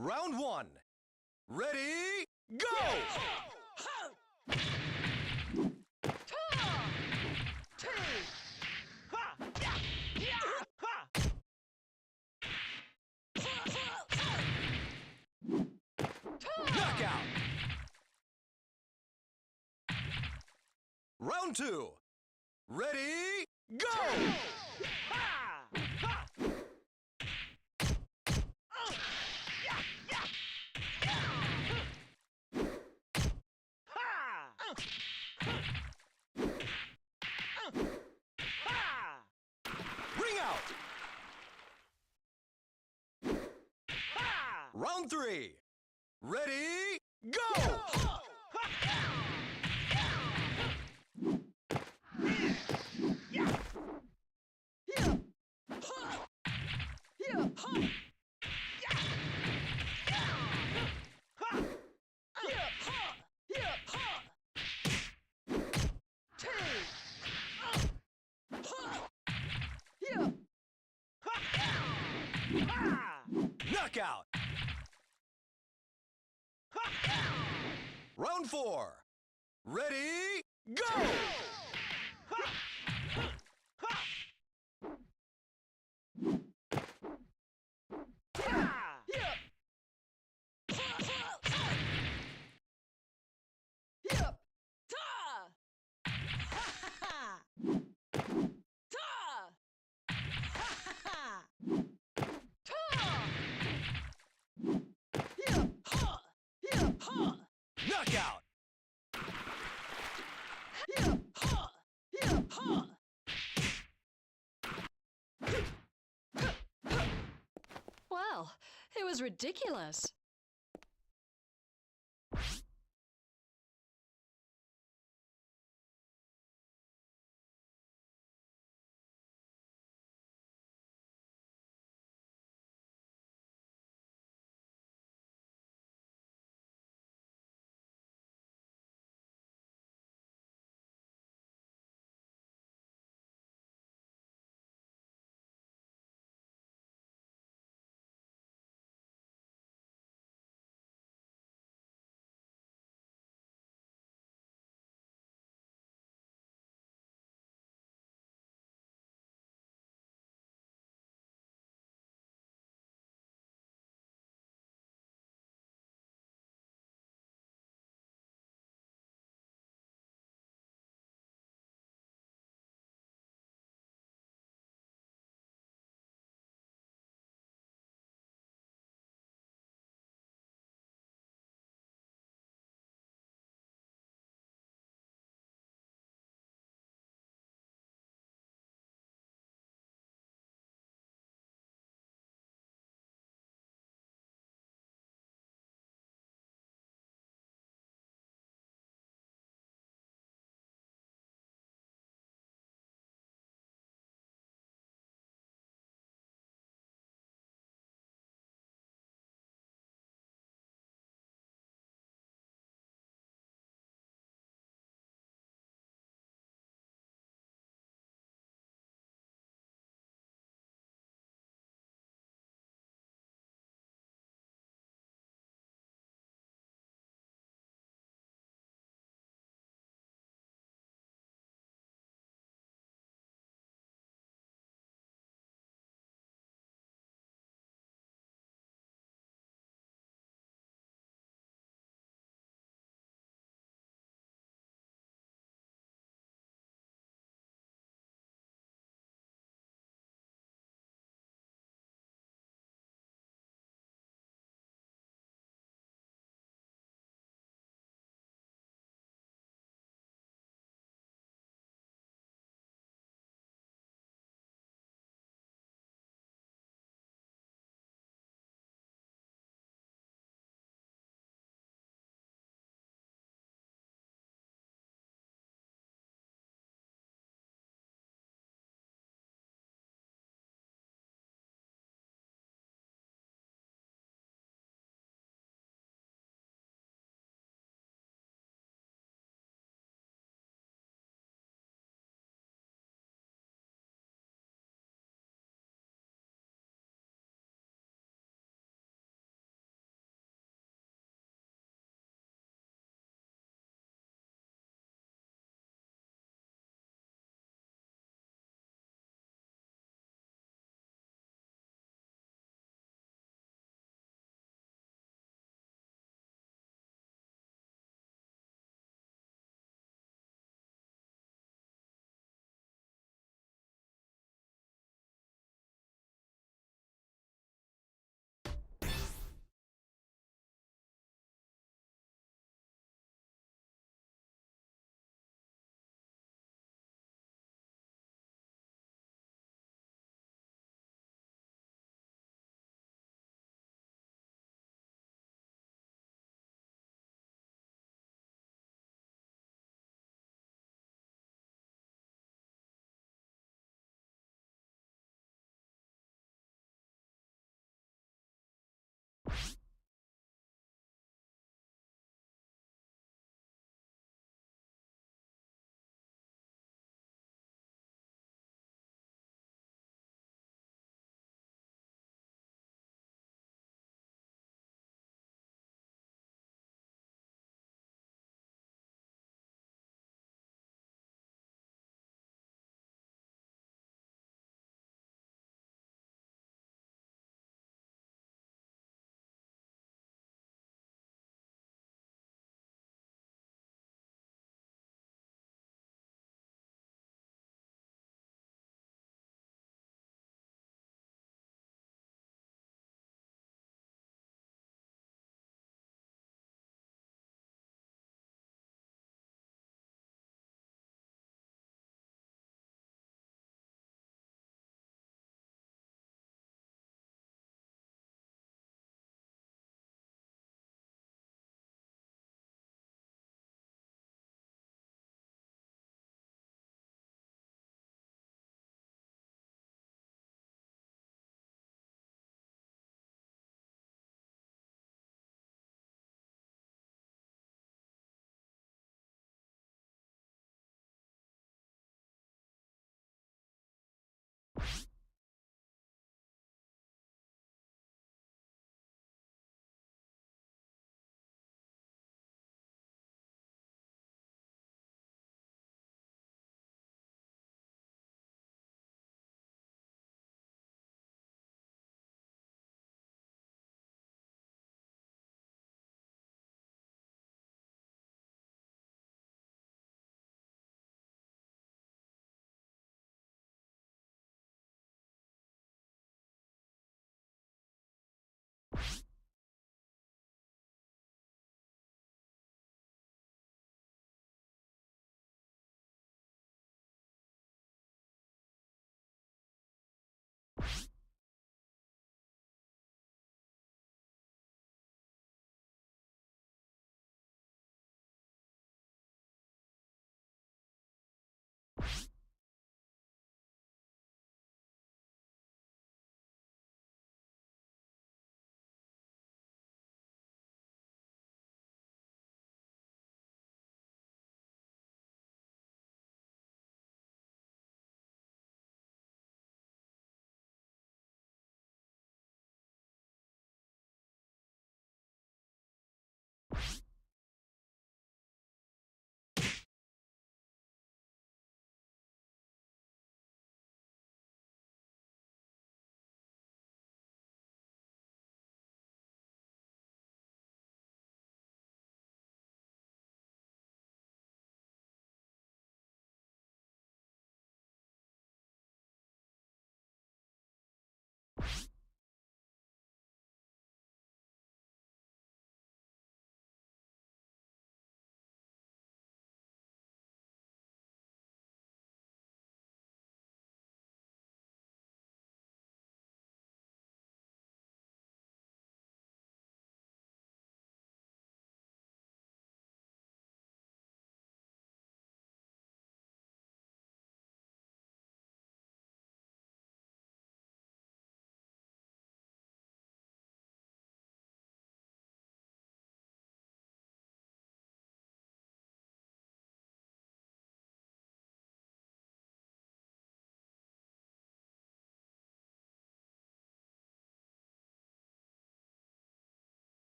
Round one. Ready, go! Knockout! Round two. Ready, go! Ring out! Round three. Ready, go! Knockout! Round four. Ready, go! Knockout! Well, it was ridiculous.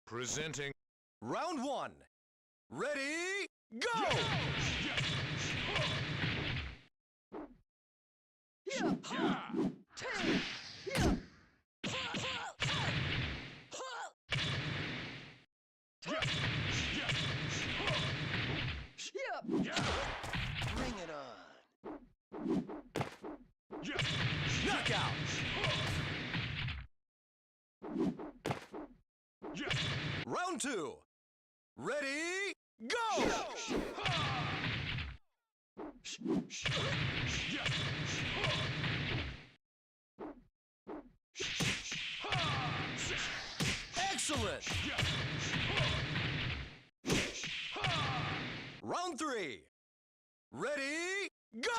Presenting round one. Ready, go! Bring it on. Knockout! Round two. Ready, go! Excellent! Round three. Ready, go!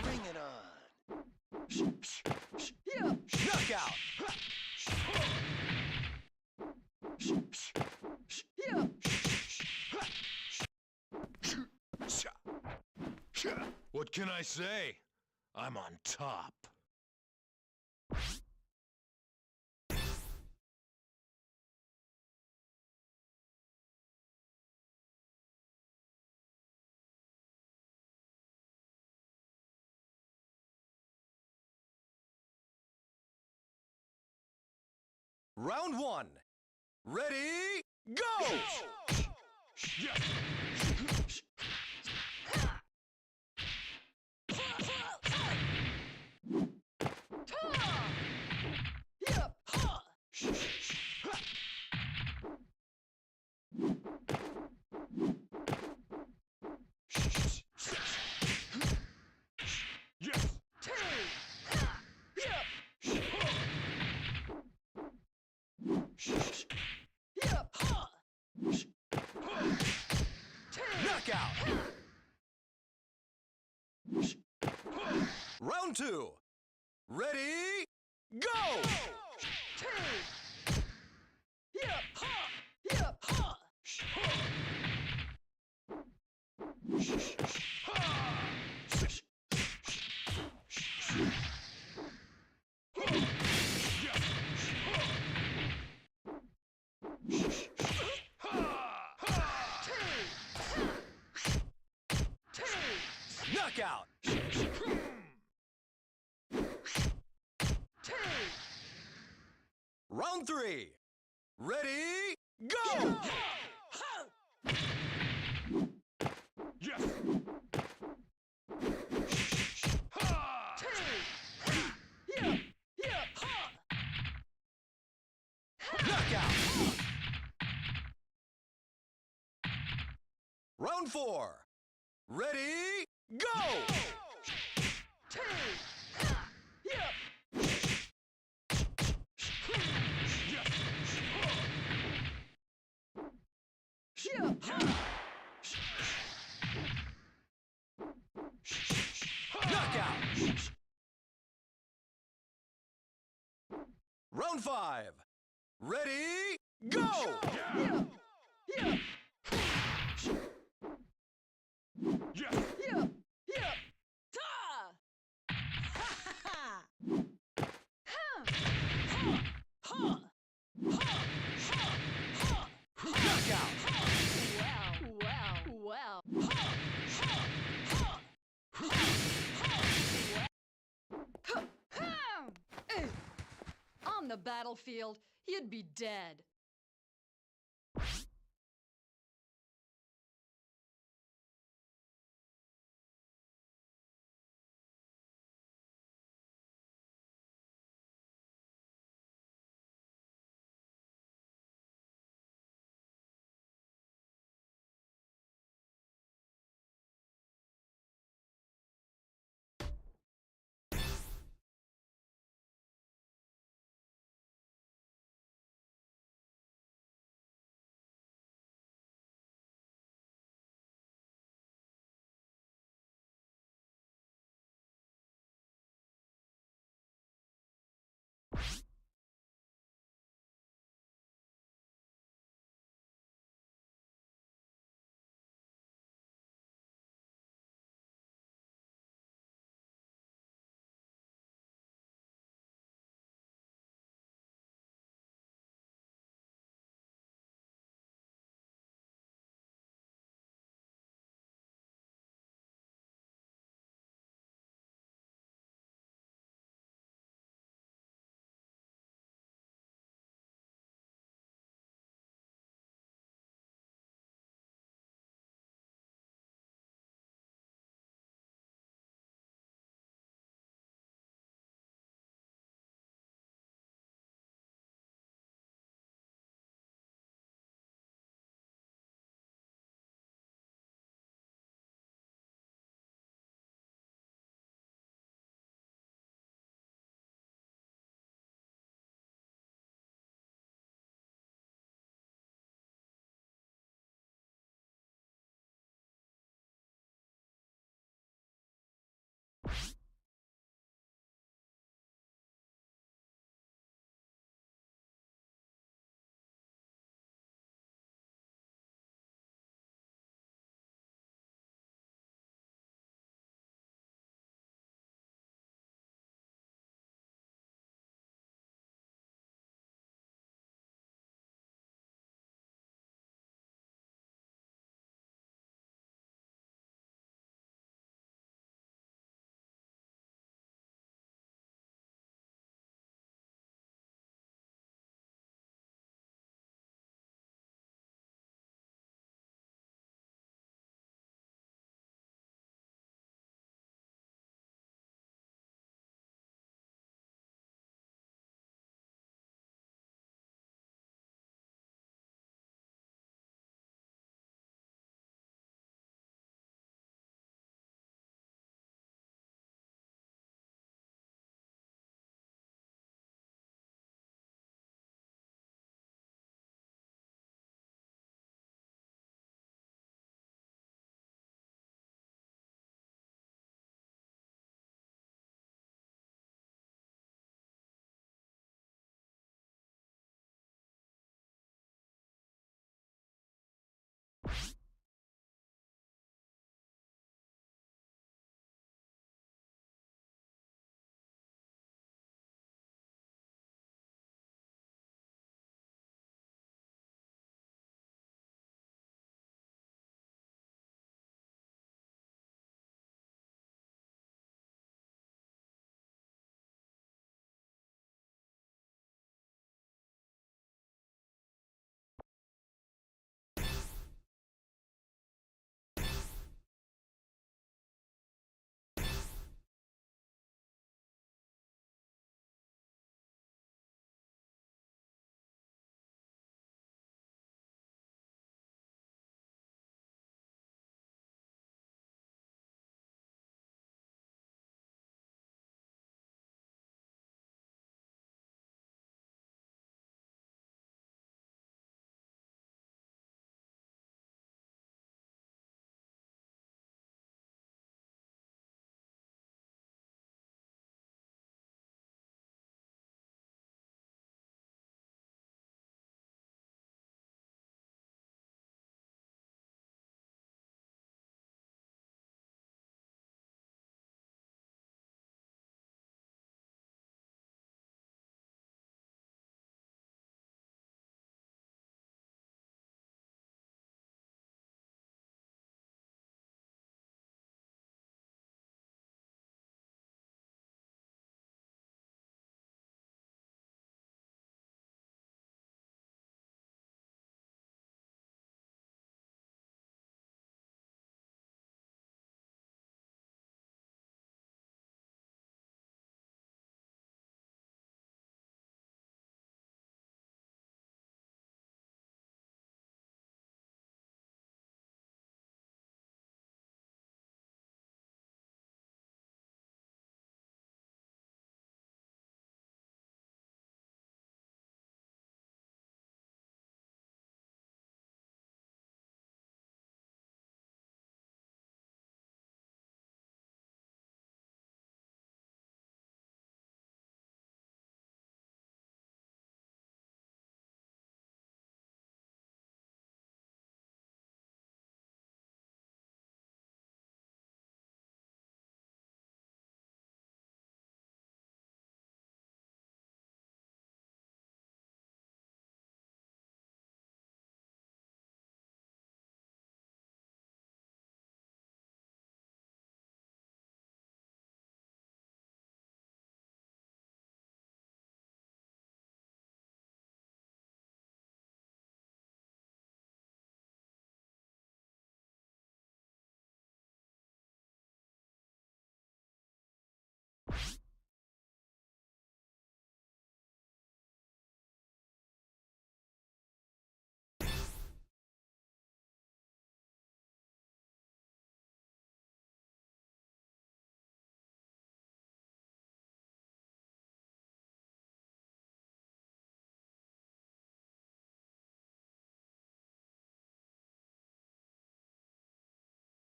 Bring it on. Knockout! What can I say? I'm on top. Round one. Ready, go! Knockout! Round two. Ready, go! Knockout. Round 3. Ready, go! Yes. Knockout. Round 4. Ready, go! Knockout. Round 5. Ready, go! Yes. Knockout. Well. On the battlefield, you'd be dead.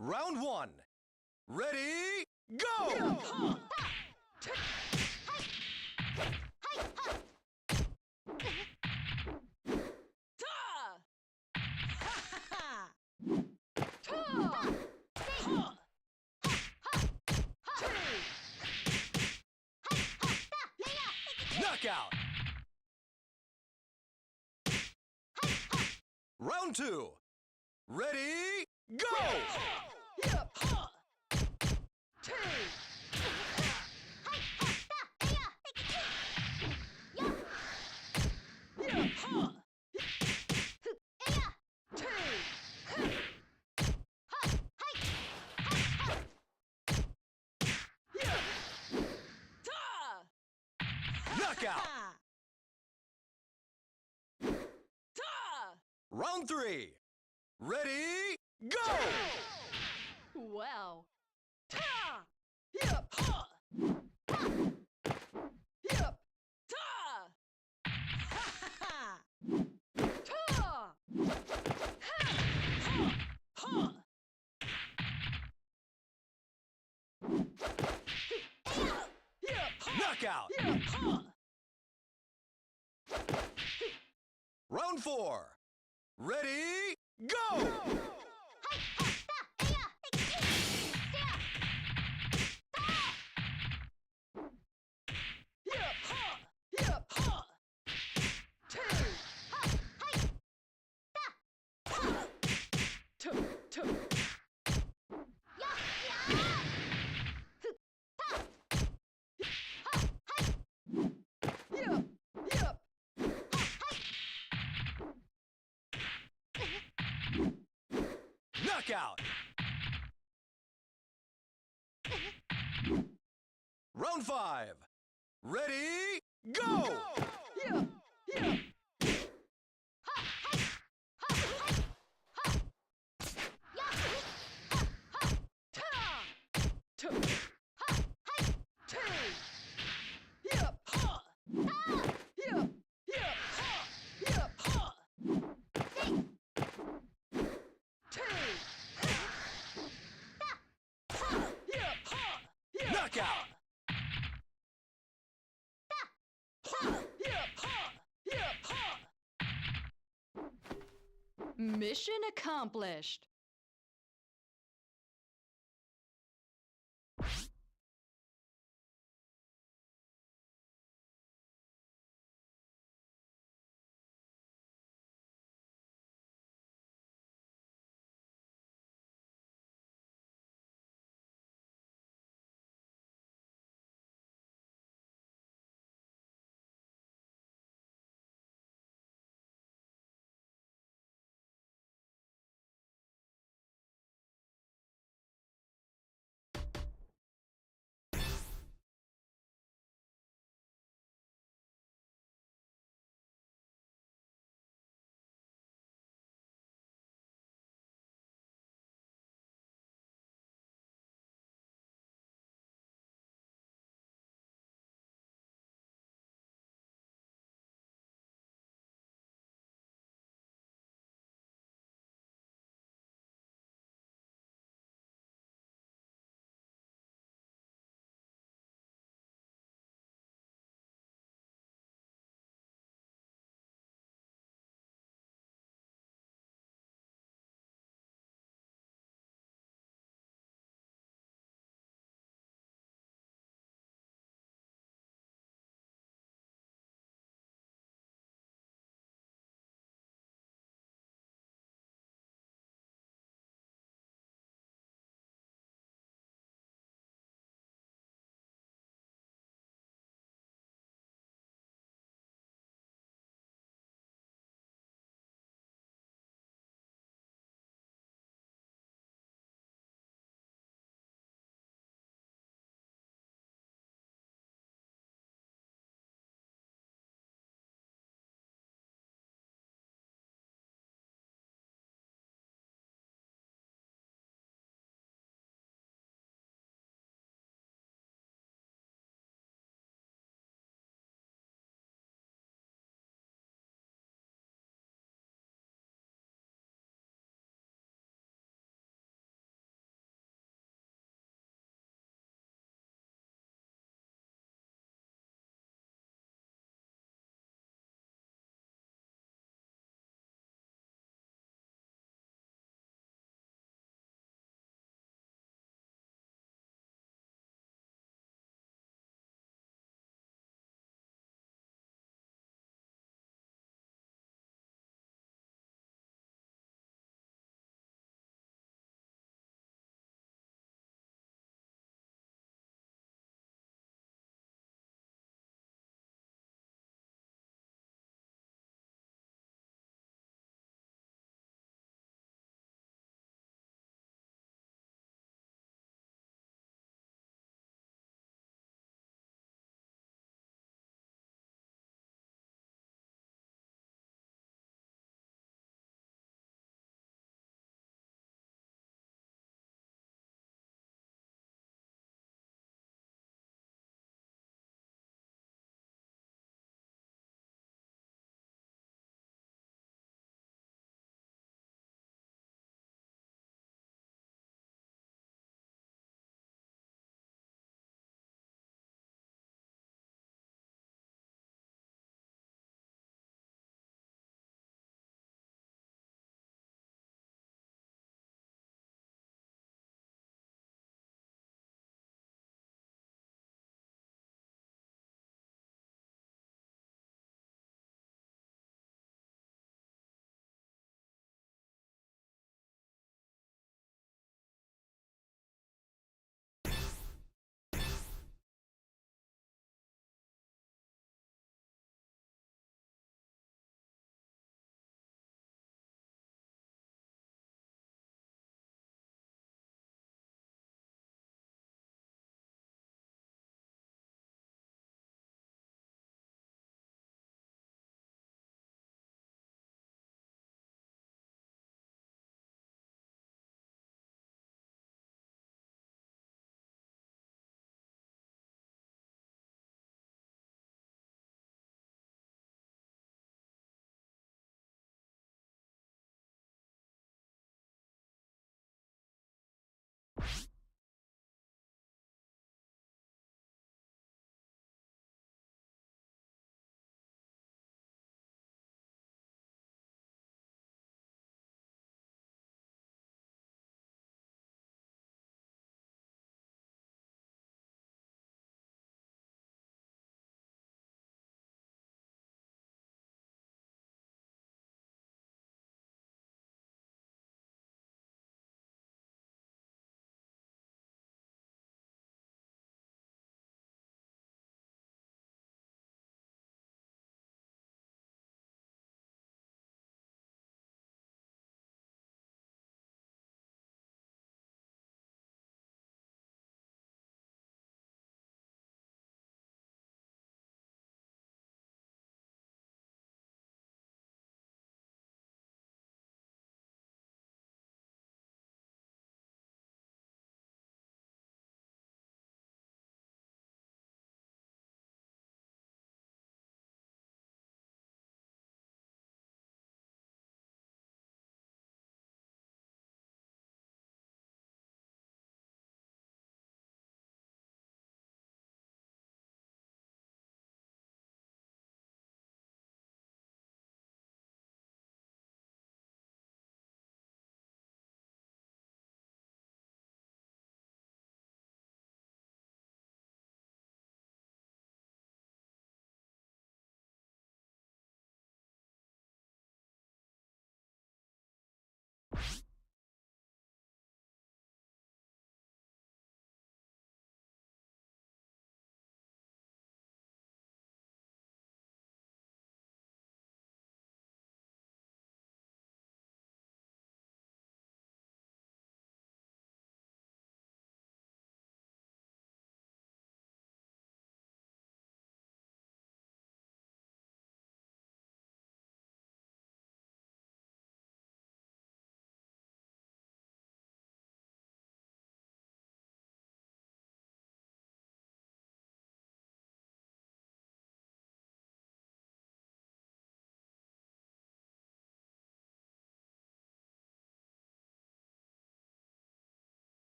Round one. Ready, go! Knockout! Round two. Ready, go! Knockout! Round three. Ready, go! Wow. Knockout! Round four. Ready, go! Knockout! Round five. Ready, go! Knockout! Mission accomplished.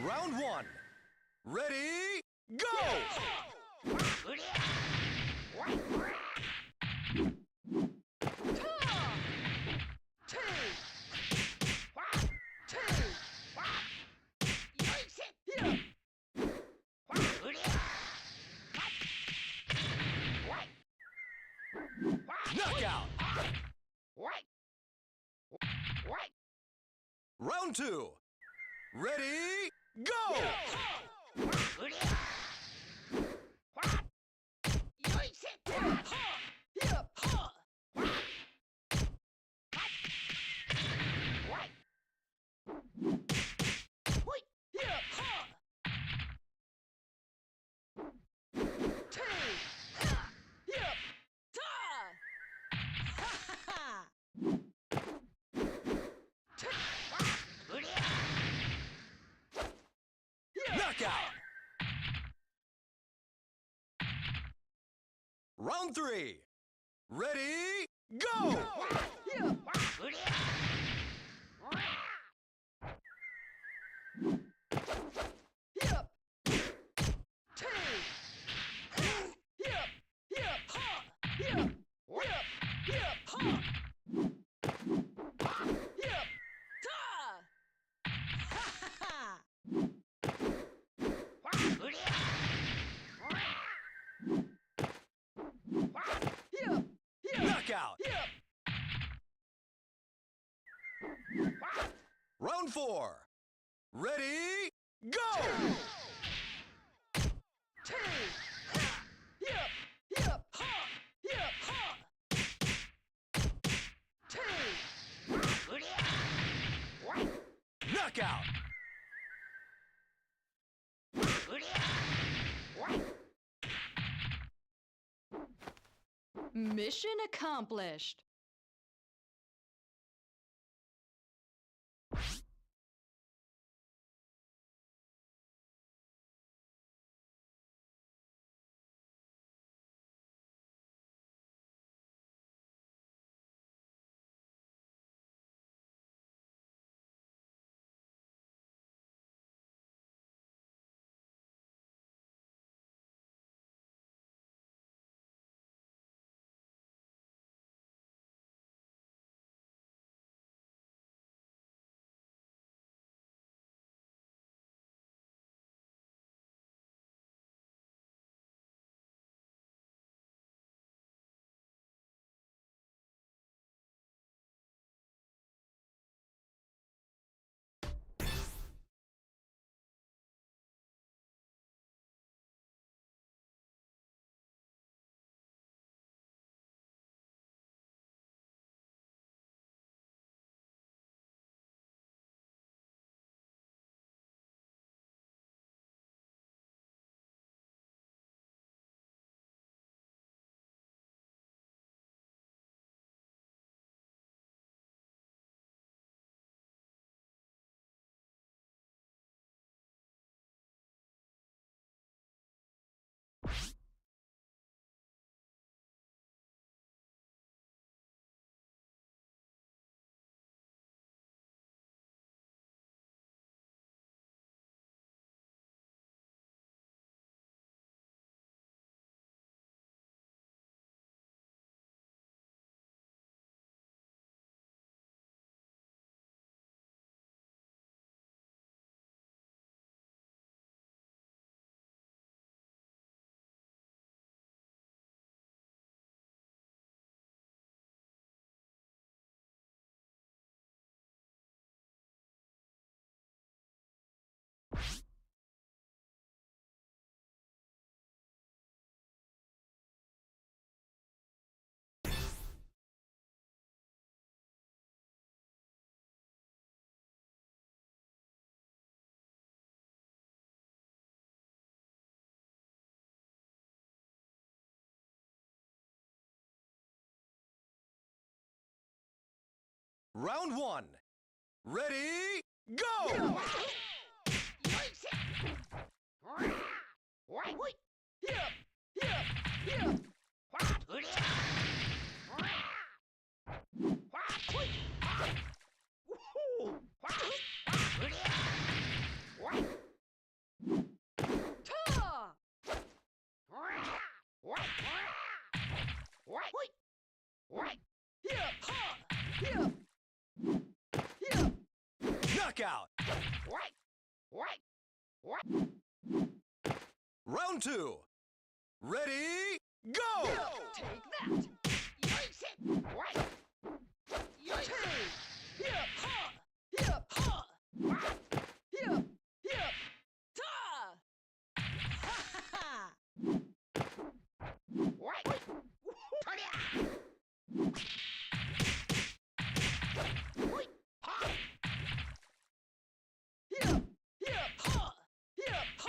Round one. Ready, go! Knockout! Round two. Ready, go! Knockout! Round three. Ready, go! Knockout! Round four. Ready, go! Knockout! Mission accomplished. Round one. Ready, go! Knockout. Round 2. Ready, go! Take that!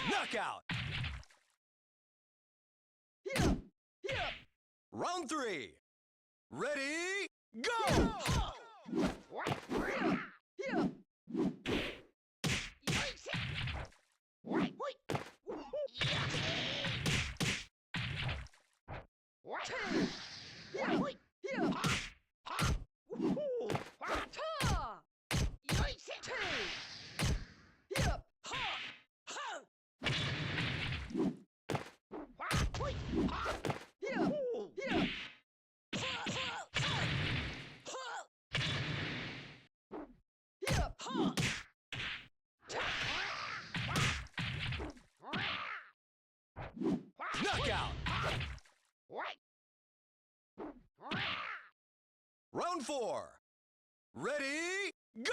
Knockout. Round 3. Ready, go! Knockout. Round 4. Ready, go!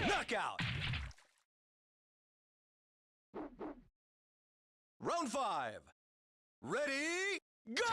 Knockout. Round 5. Ready, go!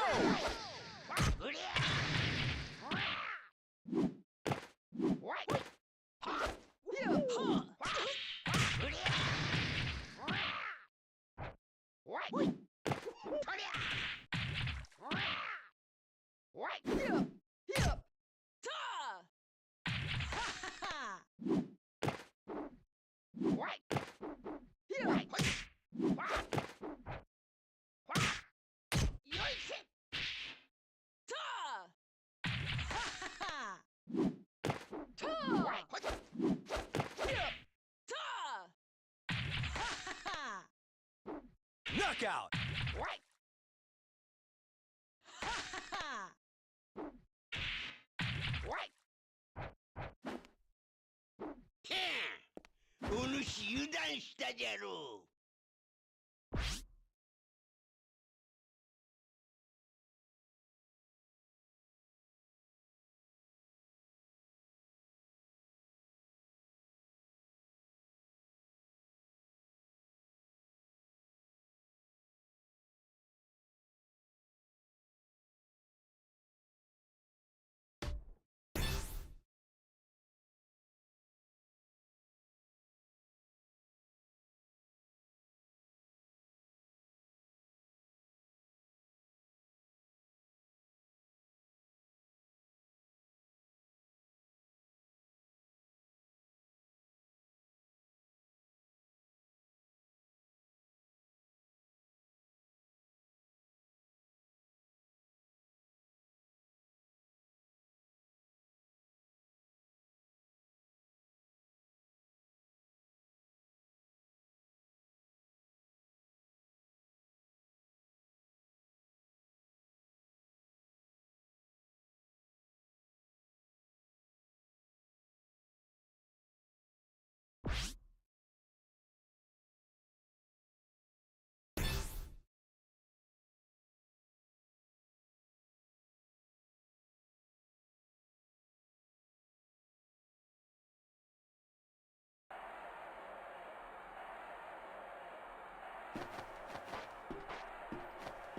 Knockout.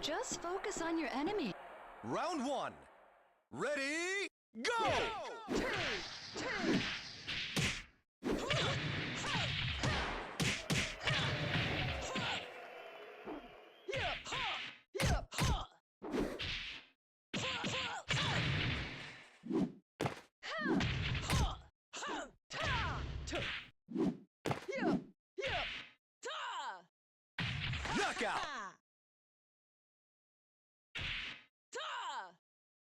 Just focus on your enemy. Round 1. Ready, go!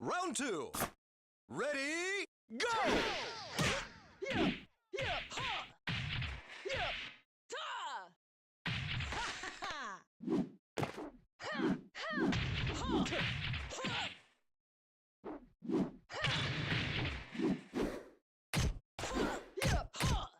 Round 2. Ready, go! Yeah! Yeah! Ha! Yeah! Ta! Ha ha ha! Ha! Ha! Ha! Ha! Yeah! Ha!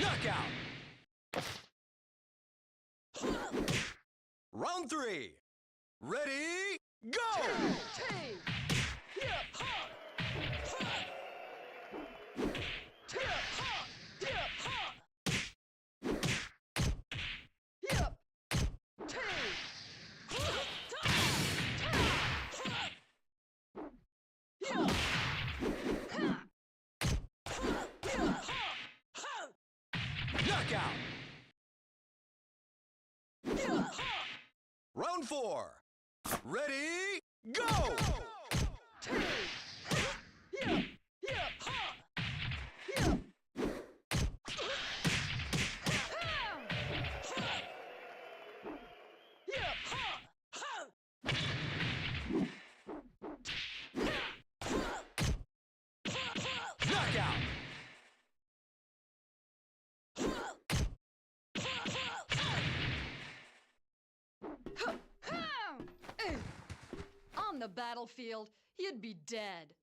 Knockout! Round 3. Ready, go! Knockout! Round 4. Ready, go! Knockout! On the battlefield, you'd be dead.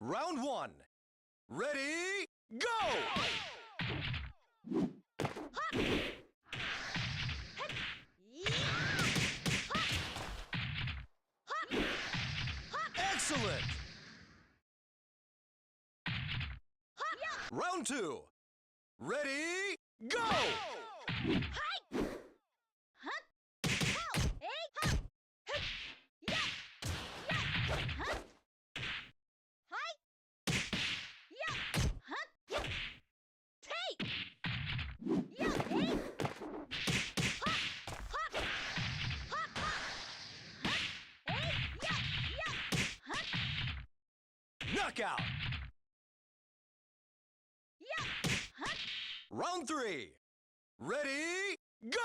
Round one. Ready, go! Excellent! Round two. Ready, go! Knockout! Round three. Ready, go!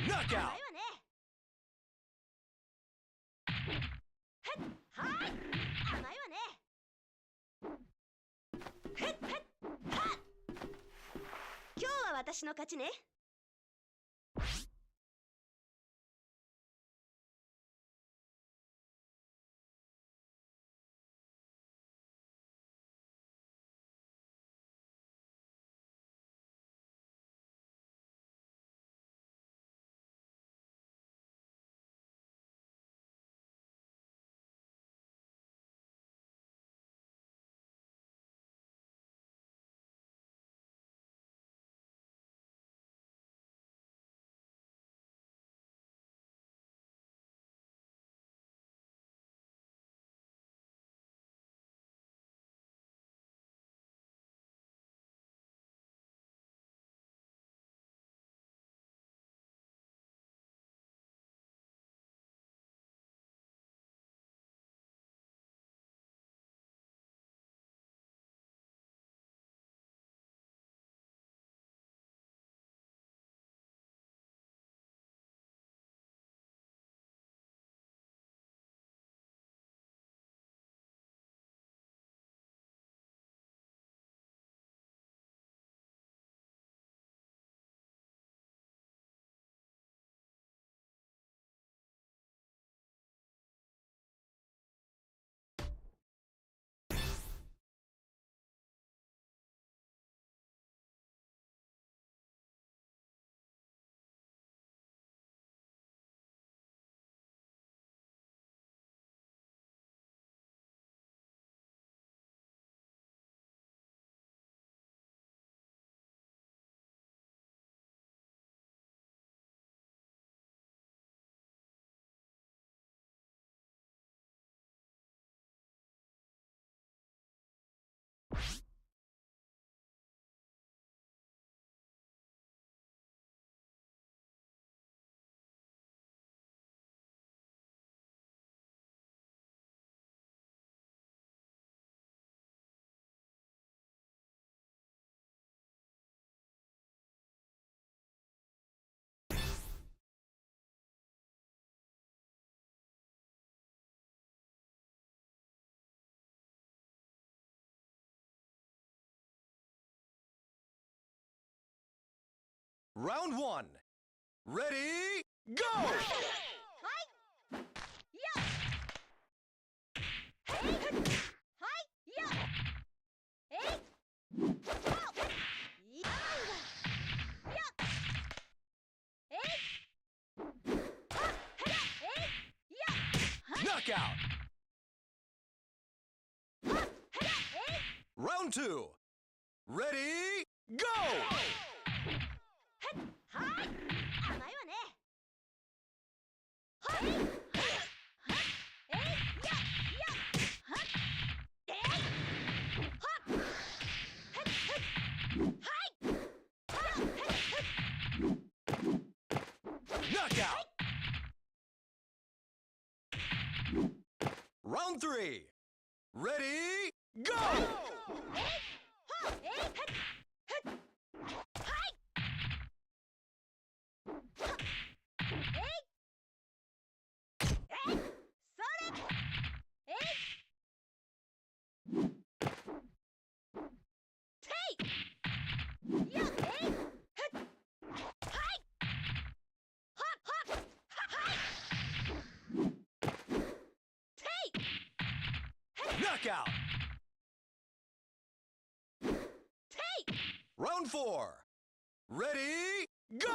Knockout! Now 今日は私の勝ちね。Round one. Ready, go! Knockout! Round two. Ready, go! 甘いわね。Knockout! Round three. Ready, go! Knockout! Round four. Ready, go!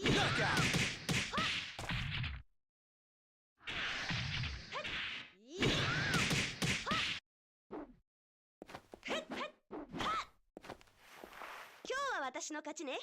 Knockout!「今日は私の勝ちね」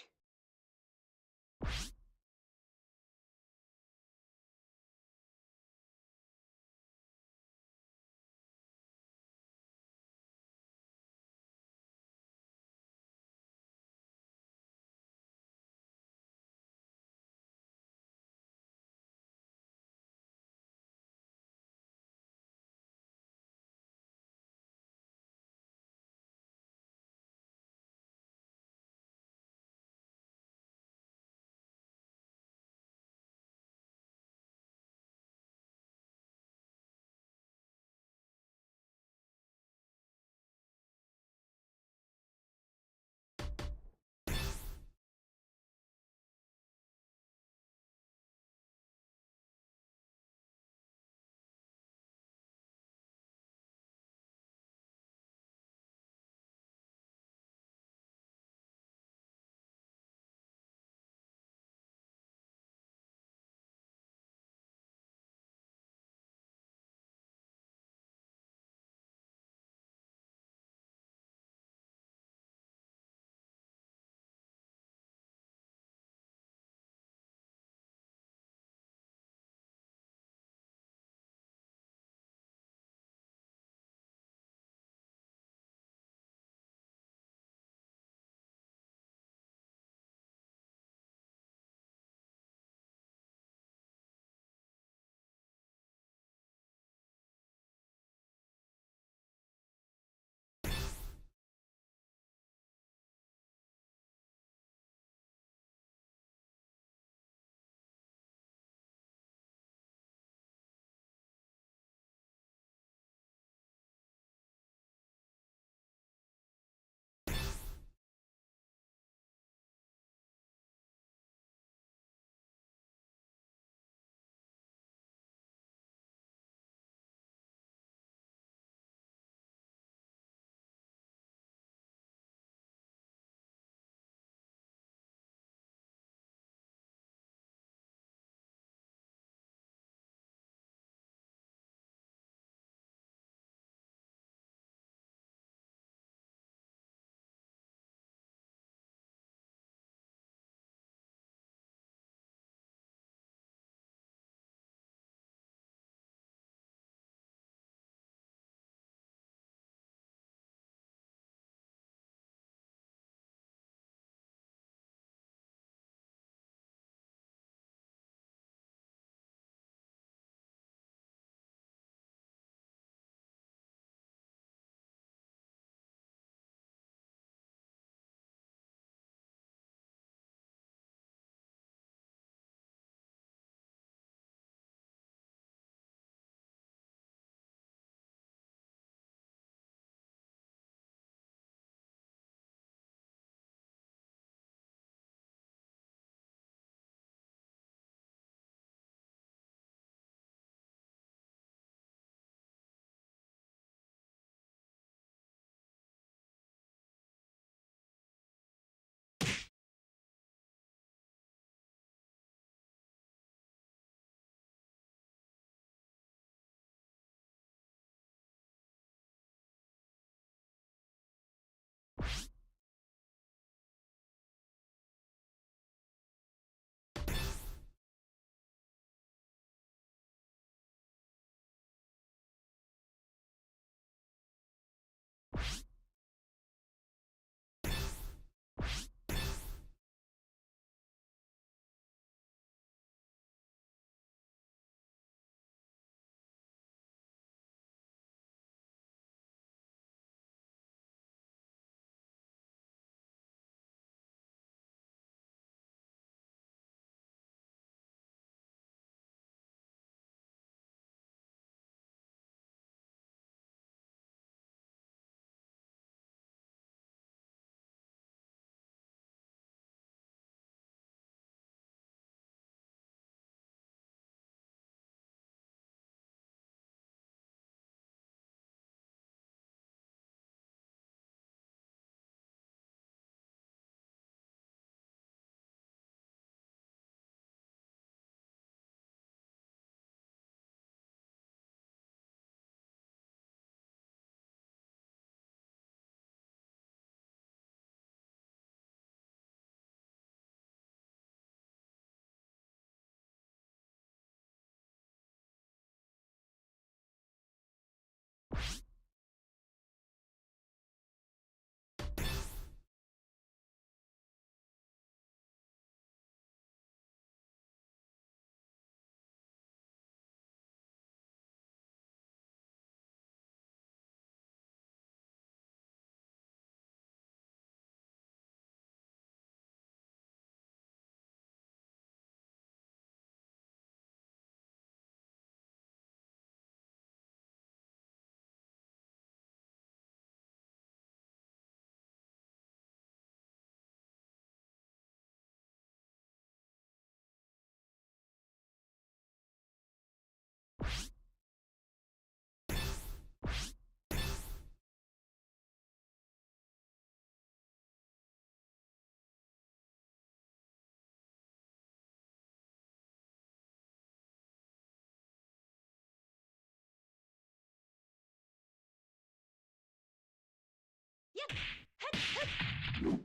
Yep. Hut, hut.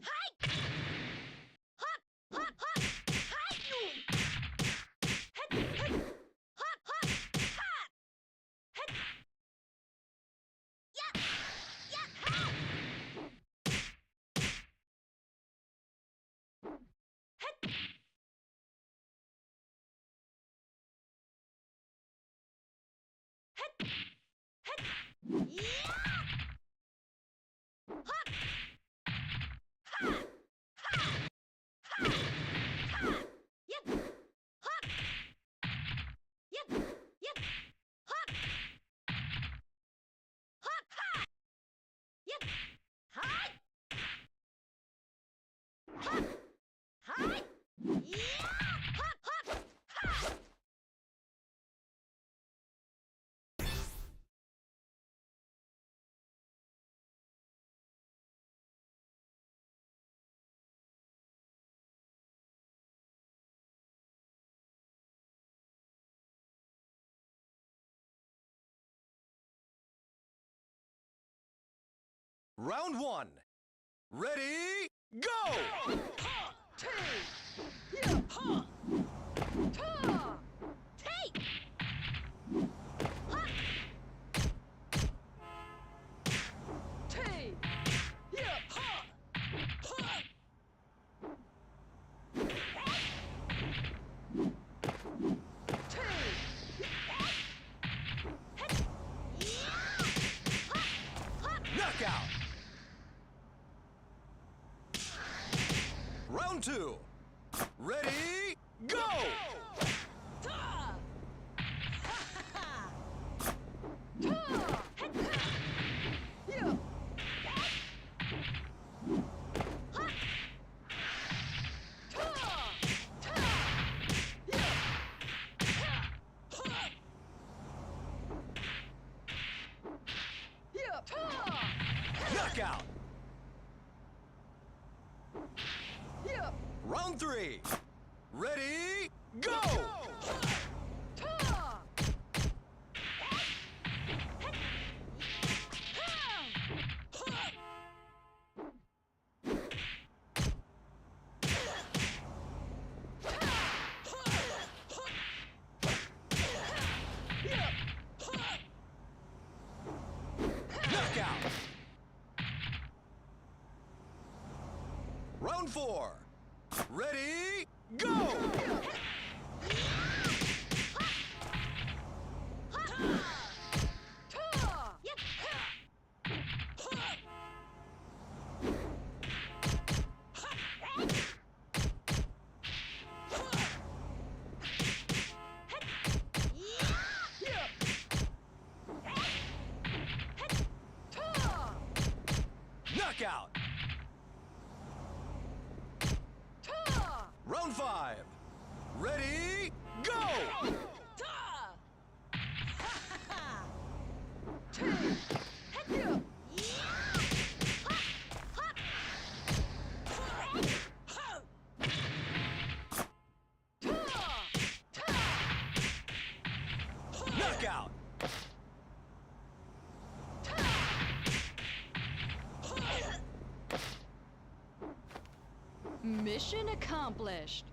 Hi. Hop, hop, hop. Hi. Hut, hut. Hop, hop. Hop. Hut. Yep. Yep. Hop. Hut. Hut. Hut. Yeah. Hop. Ha. Ha. Ha. Ha. Yep. Hop. Yep. Yep. Hop. Hop. Ha. Yep. Hi. Hop. Hi. Yeah. Hop. Hop. Ha. Round one. Ready, go! Take. Knockout! Round two. Ready, go! Knockout! Round three. Ready, go! Knockout! Round four. Ready, go! Knockout! Round five. Ready, go! Knockout! Mission accomplished.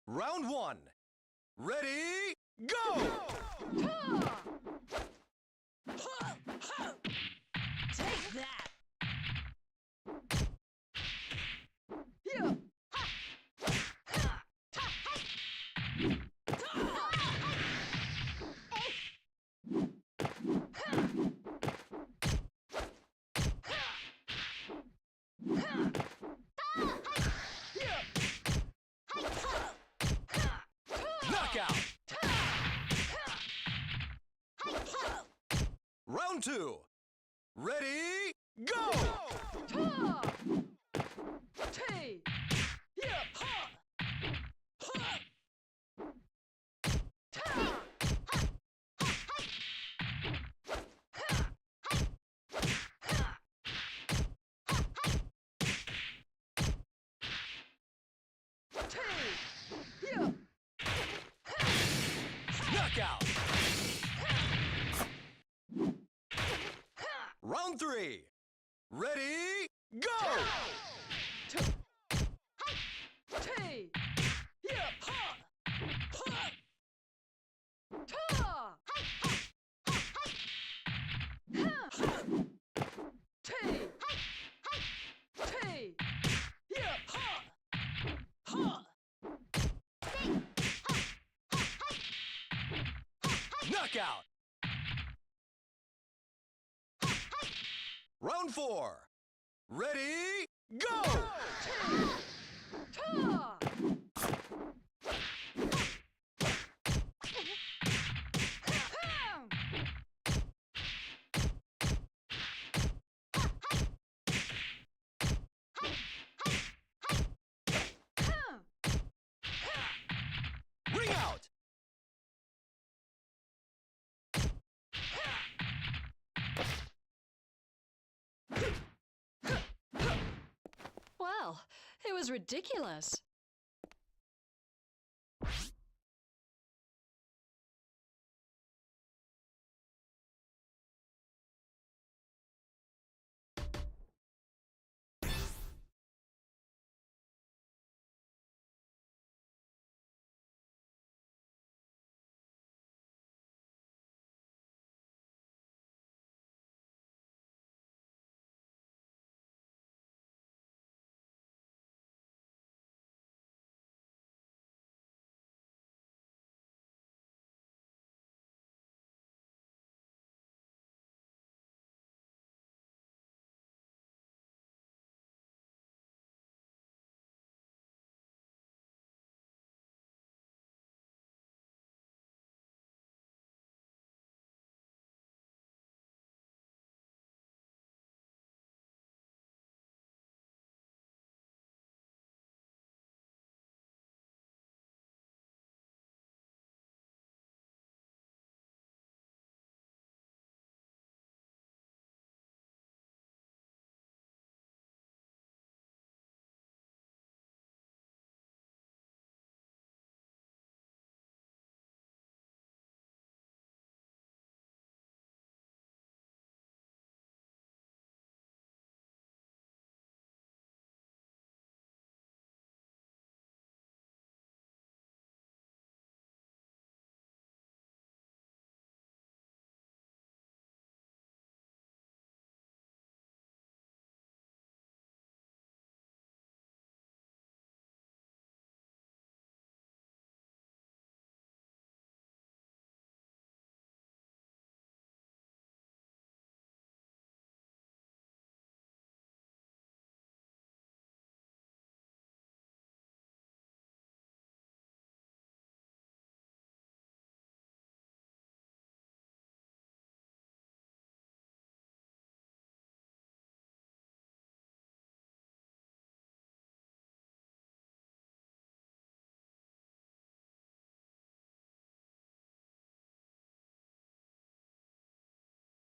Round one. Ready, go! Take that! Knockout! Round two. Ready, go! Knockout! Round three. Ready, go! Knockout! Round four. Ready, go! Ring out! Well, it was ridiculous.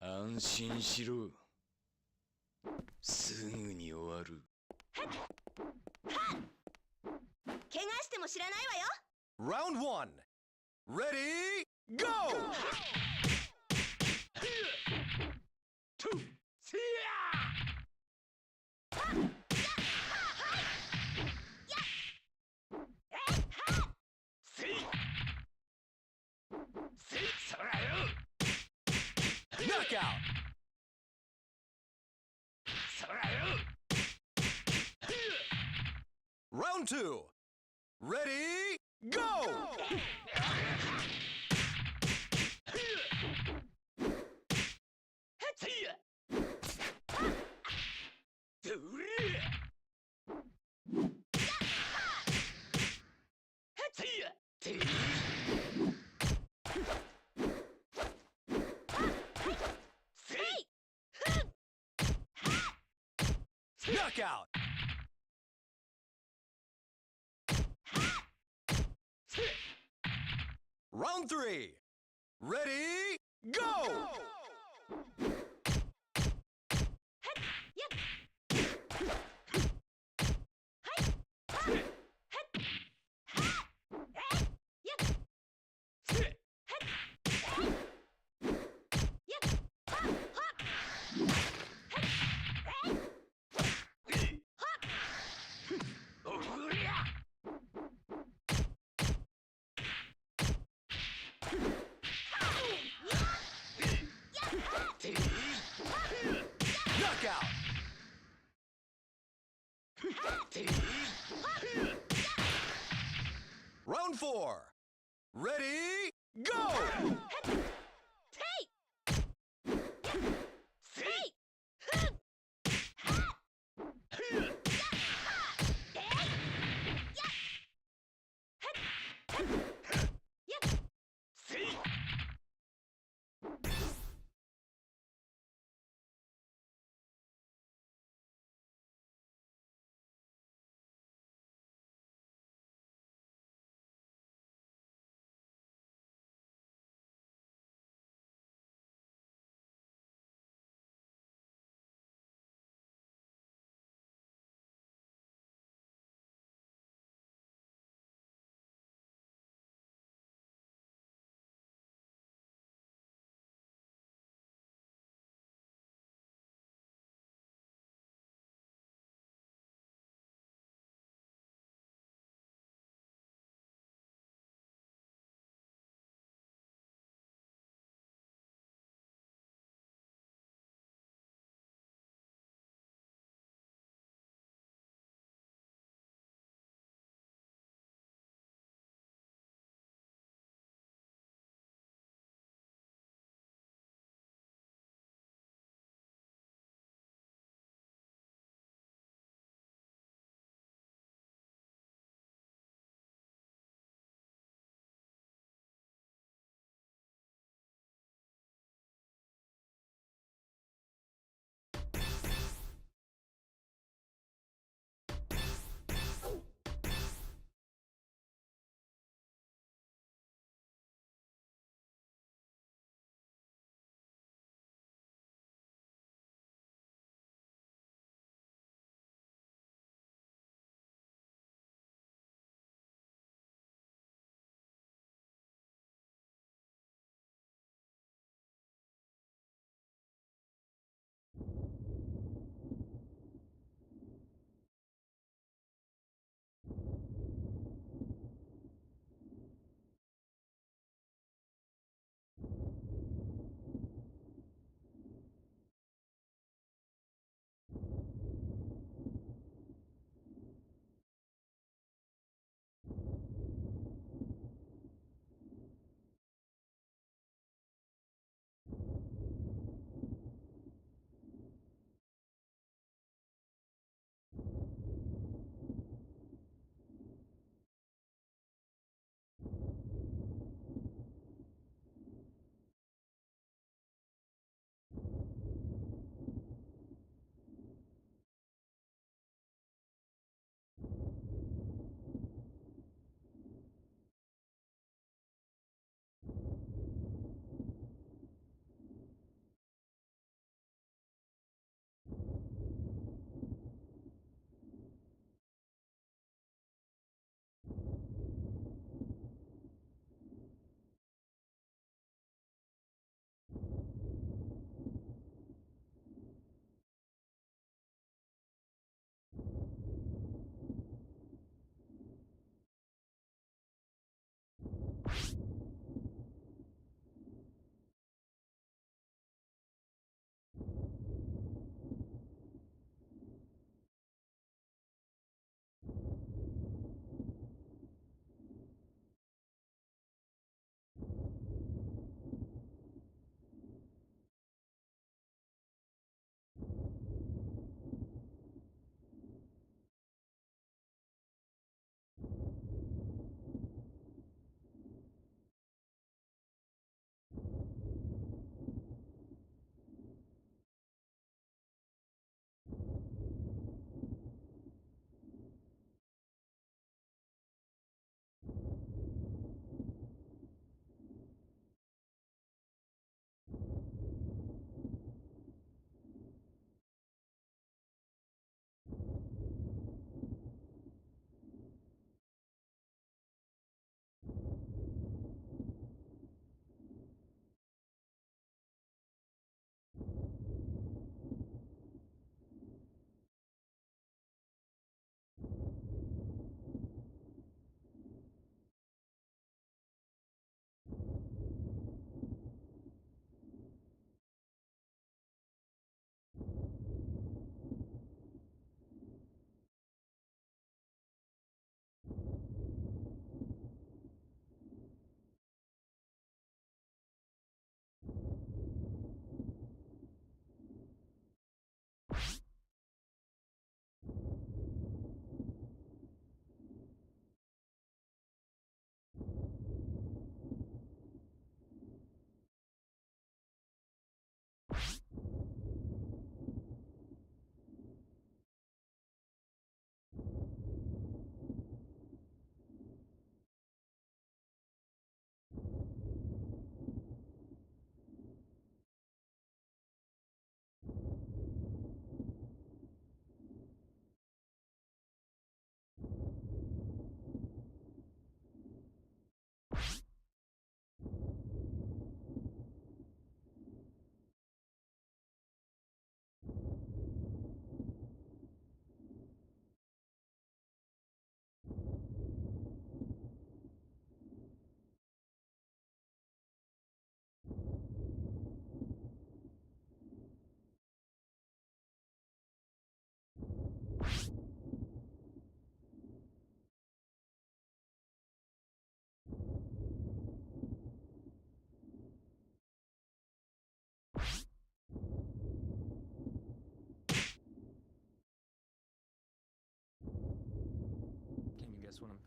Ansin shiro. すぐに終わる。怪我しても知らないわよ。 Round one. Ready, go! Round 2. Ready, go! Knockout! Round 3. Ready, go! Knockout! Round 4. Ready, go!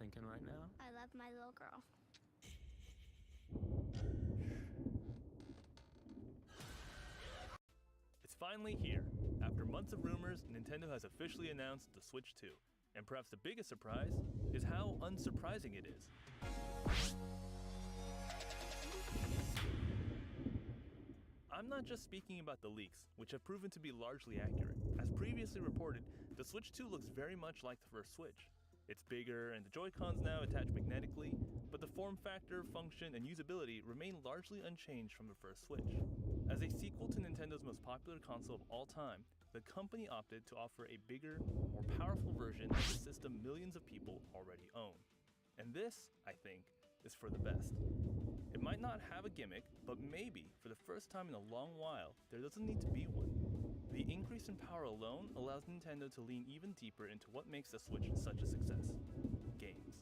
thinking right now? I love my little girl. It's finally here. After months of rumors, Nintendo has officially announced the Switch 2. And perhaps the biggest surprise is how unsurprising it is. I'm not just speaking about the leaks, which have proven to be largely accurate. As previously reported, the Switch 2 looks very much like the first Switch. It's bigger, and the Joy-Cons now attach magnetically, but the form factor, function, and usability remain largely unchanged from the first Switch. As a sequel to Nintendo's most popular console of all time, the company opted to offer a bigger, more powerful version of the system millions of people already own. And this, I think, is for the best. It might not have a gimmick, but maybe, for the first time in a long while, there doesn't need to be one. The increase in power alone allows Nintendo to lean even deeper into what makes the Switch such a success: games.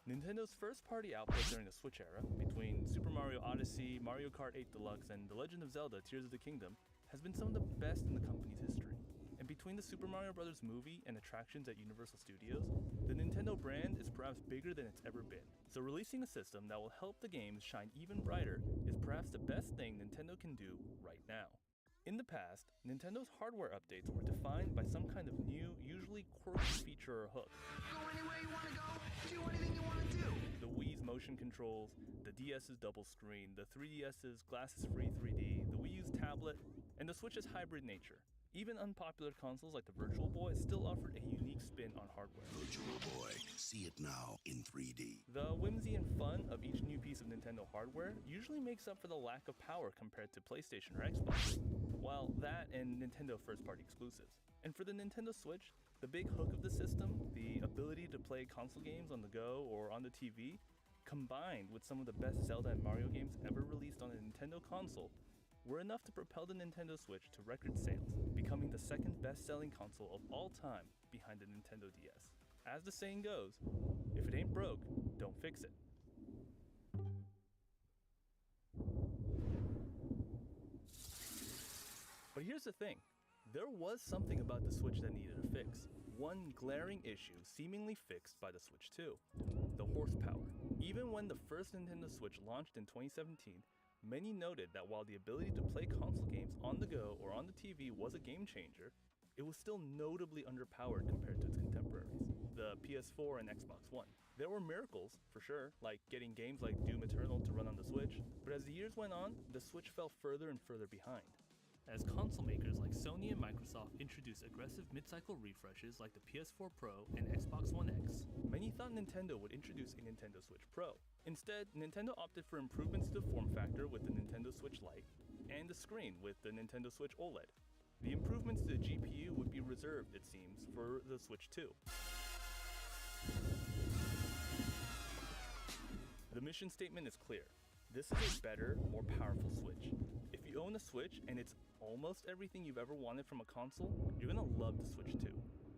Nintendo's first-party output during the Switch era, between Super Mario Odyssey, Mario Kart 8 Deluxe, and The Legend of Zelda: Tears of the Kingdom, has been some of the best in the company's history. And between the Super Mario Bros. Movie and attractions at Universal Studios, the Nintendo brand is perhaps bigger than it's ever been. So releasing a system that will help the games shine even brighter is perhaps the best thing Nintendo can do right now. In the past, Nintendo's hardware updates were defined by some kind of new, usually quirky feature or hook. Go anywhere you want to go. Do anything you want to do. The Wii's motion controls, the DS's double screen, the 3DS's glasses-free 3D, the Wii U's tablet, and the Switch's hybrid nature. Even unpopular consoles like the Virtual Boy still offered a unique spin on hardware. Virtual Boy, see it now in 3D. The whimsy and fun of each new piece of Nintendo hardware usually makes up for the lack of power compared to PlayStation or Xbox, while that and Nintendo first-party exclusives. And for the Nintendo Switch, the big hook of the system, the ability to play console games on the go or on the TV, combined with some of the best Zelda and Mario games ever released on a Nintendo console, were enough to propel the Nintendo Switch to record sales, becoming the second best-selling console of all time behind the Nintendo DS. As the saying goes, if it ain't broke, don't fix it. But here's the thing, there was something about the Switch that needed a fix. One glaring issue seemingly fixed by the Switch 2, the horsepower. Even when the first Nintendo Switch launched in 2017, many noted that while the ability to play console games on the go or on the TV was a game changer, it was still notably underpowered compared to its contemporaries, the PS4 and Xbox One. There were miracles, for sure, like getting games like Doom Eternal to run on the Switch, but as the years went on, the Switch fell further and further behind. As console makers like Sony and Microsoft introduced aggressive mid-cycle refreshes like the PS4 Pro and Xbox One X, many thought Nintendo would introduce a Nintendo Switch Pro. Instead, Nintendo opted for improvements to the form factor with the Nintendo Switch Lite and the screen with the Nintendo Switch OLED. The improvements to the GPU would be reserved, it seems, for the Switch 2. The mission statement is clear. This is a better, more powerful Switch. If you own a Switch and it's almost everything you've ever wanted from a console, you're gonna love the Switch 2.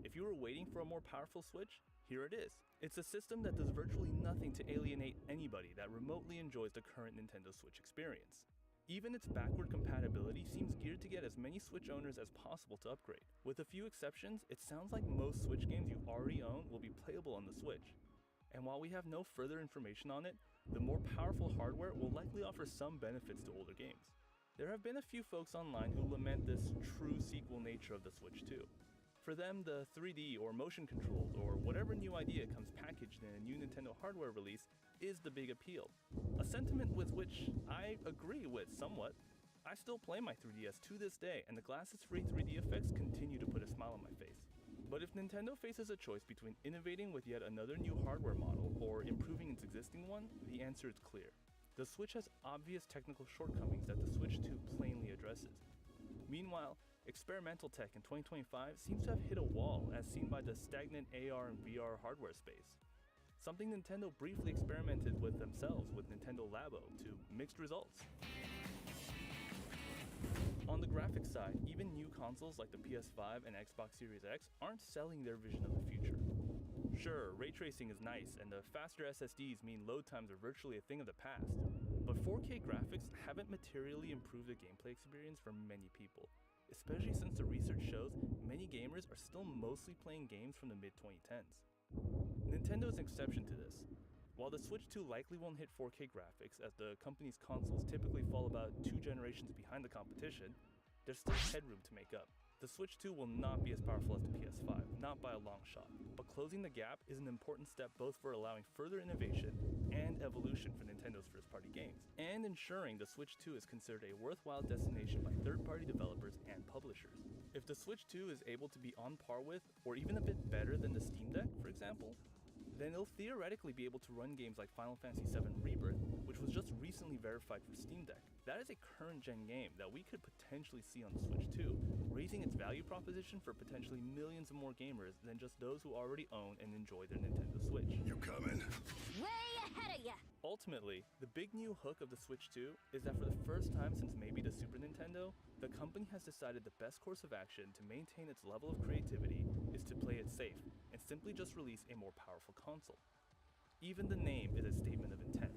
If you were waiting for a more powerful Switch, here it is. It's a system that does virtually nothing to alienate anybody that remotely enjoys the current Nintendo Switch experience. Even its backward compatibility seems geared to get as many Switch owners as possible to upgrade. With a few exceptions, it sounds like most Switch games you already own will be playable on the Switch. And while we have no further information on it, the more powerful hardware will likely offer some benefits to older games. There have been a few folks online who lament this true sequel nature of the Switch 2. For them, the 3D or motion controlled or whatever new idea comes packaged in a new Nintendo hardware release is the big appeal. A sentiment with which I agree with somewhat. I still play my 3DS to this day, and the glasses-free 3D effects continue to put a smile on my face. But if Nintendo faces a choice between innovating with yet another new hardware model or improving its existing one, the answer is clear. The Switch has obvious technical shortcomings that the Switch 2 plainly addresses. Meanwhile, experimental tech in 2025 seems to have hit a wall as seen by the stagnant AR and VR hardware space. Something Nintendo briefly experimented with themselves with Nintendo Labo to mixed results. On the graphics side, even new consoles like the PS5 and Xbox Series X aren't selling their vision of the future. Sure, ray tracing is nice, and the faster SSDs mean load times are virtually a thing of the past, but 4K graphics haven't materially improved the gameplay experience for many people. especially since the research shows many gamers are still mostly playing games from the mid-2010s. Nintendo is an exception to this. While the Switch 2 likely won't hit 4K graphics, as the company's consoles typically fall about 2 generations behind the competition, there's still headroom to make up. The Switch 2 will not be as powerful as the PS5, not by a long shot, but closing the gap is an important step both for allowing further innovation and evolution for Nintendo's first-party games, and ensuring the Switch 2 is considered a worthwhile destination by third-party developers and publishers. If the Switch 2 is able to be on par with, or even a bit better than the Steam Deck, for example, then it'll theoretically be able to run games like Final Fantasy VII Rebirth, which was just recently verified for Steam Deck. That is a current-gen game that we could potentially see on the Switch 2, raising its value proposition for potentially millions of more gamers than just those who already own and enjoy their Nintendo Switch. You coming? Way ahead of ya! Ultimately, the big new hook of the Switch 2 is that for the first time since maybe the Super Nintendo, the company has decided the best course of action to maintain its level of creativity is to play it safe and simply just release a more powerful console. Even the name is a statement of intent.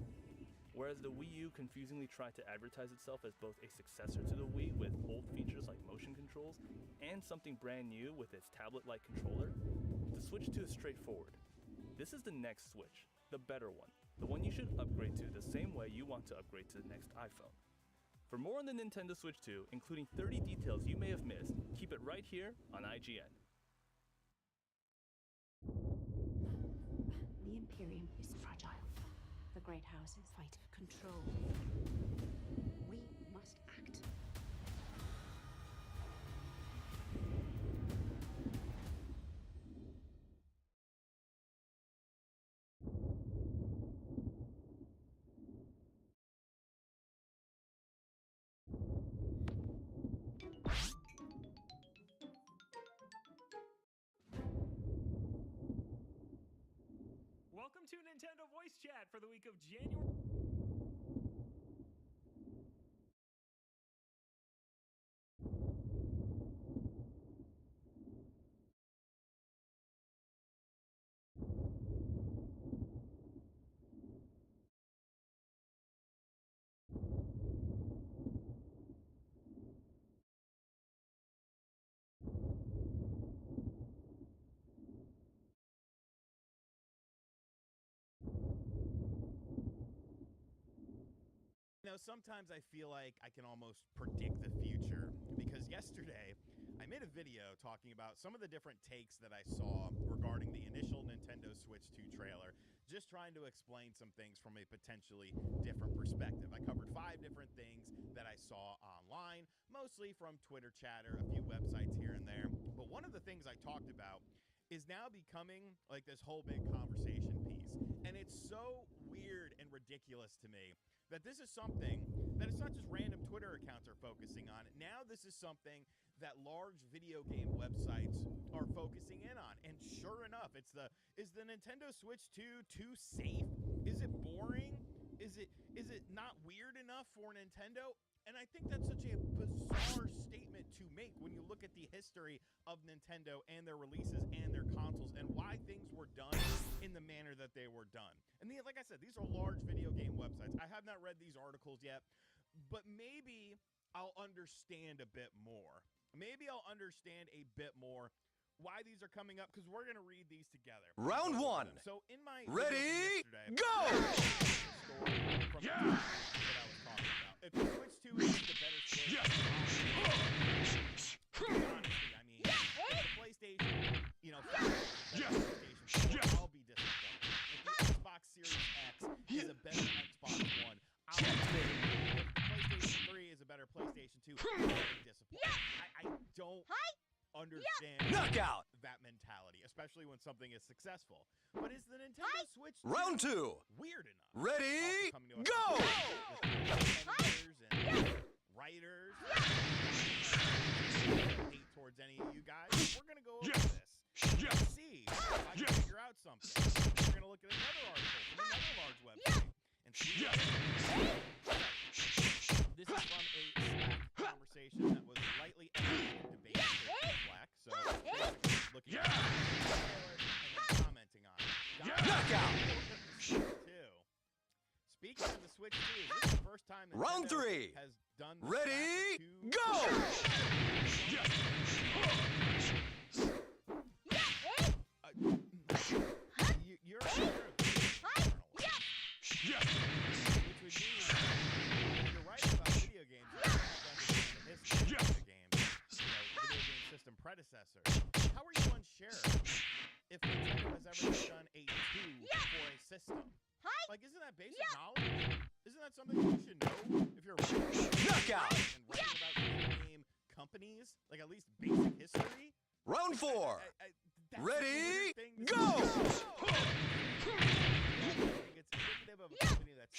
Whereas the Wii U confusingly tried to advertise itself as both a successor to the Wii with old features like motion controls and something brand new with its tablet-like controller, the Switch 2 is straightforward. This is the next Switch, the better one, the one you should upgrade to the same way you want to upgrade to the next iPhone. For more on the Nintendo Switch 2, including 30 details you may have missed, keep it right here on IGN. The Imperium is fragile. The great houses fight for control. We must act. Welcome to Nintendo Voice Chat for the week of January. You know, sometimes I feel like I can almost predict the future, because yesterday I made a video talking about some of the different takes that I saw regarding the initial Nintendo Switch 2 trailer, just trying to explain some things from a potentially different perspective. I covered 5 different things that I saw online, mostly from Twitter chatter, a few websites here and there, but one of the things I talked about is now becoming like this whole big conversation piece, and it's so weird and ridiculous to me that this is something that it's not just random Twitter accounts are focusing on. Now this is something that large video game websites are focusing in on. And sure enough, is the Nintendo Switch 2 too safe? Is it boring? Is it not weird enough for Nintendo? And I think that's such a bizarre statement to make when you look at the history of Nintendo and their releases and their consoles and why things were done in the manner that they were done. And like I said, these are large video game websites. I have not read these articles yet, but maybe I'll understand a bit more. Maybe I'll understand a bit more why these are coming up, because we're going to read these together. Round 1. So in my Ready, go! From that I was talking about. If the Switch 2 is the better Switch, honestly, I mean, if the PlayStation, PlayStation 4, I'll be disappointed. If the Xbox Series X is a better Xbox One, I'll be disappointed. If the PlayStation 3 is a better PlayStation 2, I'll be disappointed. I don't understand Knockout. that mentality, especially when something is successful. But is the Nintendo Switch Round 2. weird enough? Ready, Also coming to us go! with editors and writers. Hate towards any of you guys. We're gonna go over this and see if I can figure out something. We're gonna look at another article from another large website and see. This is from a Slack conversation that was lightly edited and debated in Slack. So looking at the trailer and then commenting on it. Knockout. Speaking of the Switch 2, this is the first time that Round Nintendo 3. has done the Ready, Slack 2 go! ever done a 2 for a system. Like, isn't that basic knowledge? Isn't that something you should know if you're Knockout. and writing about video game companies? Like, at least basic history? Round 4. That's Ready, a weird thing to go! It's indicative of a company that's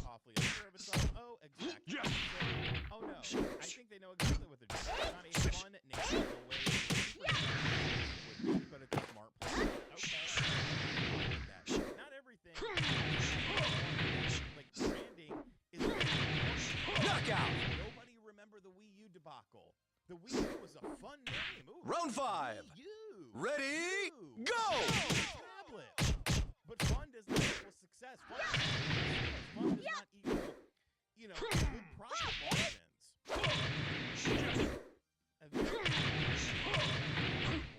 awfully unsure of itself. Oh, exactly. So, oh no, I think they know exactly what they're doing. It's not a fun name the way would be, but it's a smart plan. Okay. Not everything, like branding, is Knockout. Nobody remember the Wii U debacle. The Wii U was a fun name. Ooh, Round 5. Wii U. Ready, Ooh. go! Tablet. But fun does not equal success. Fun does not equal, you know, good profit margins. And then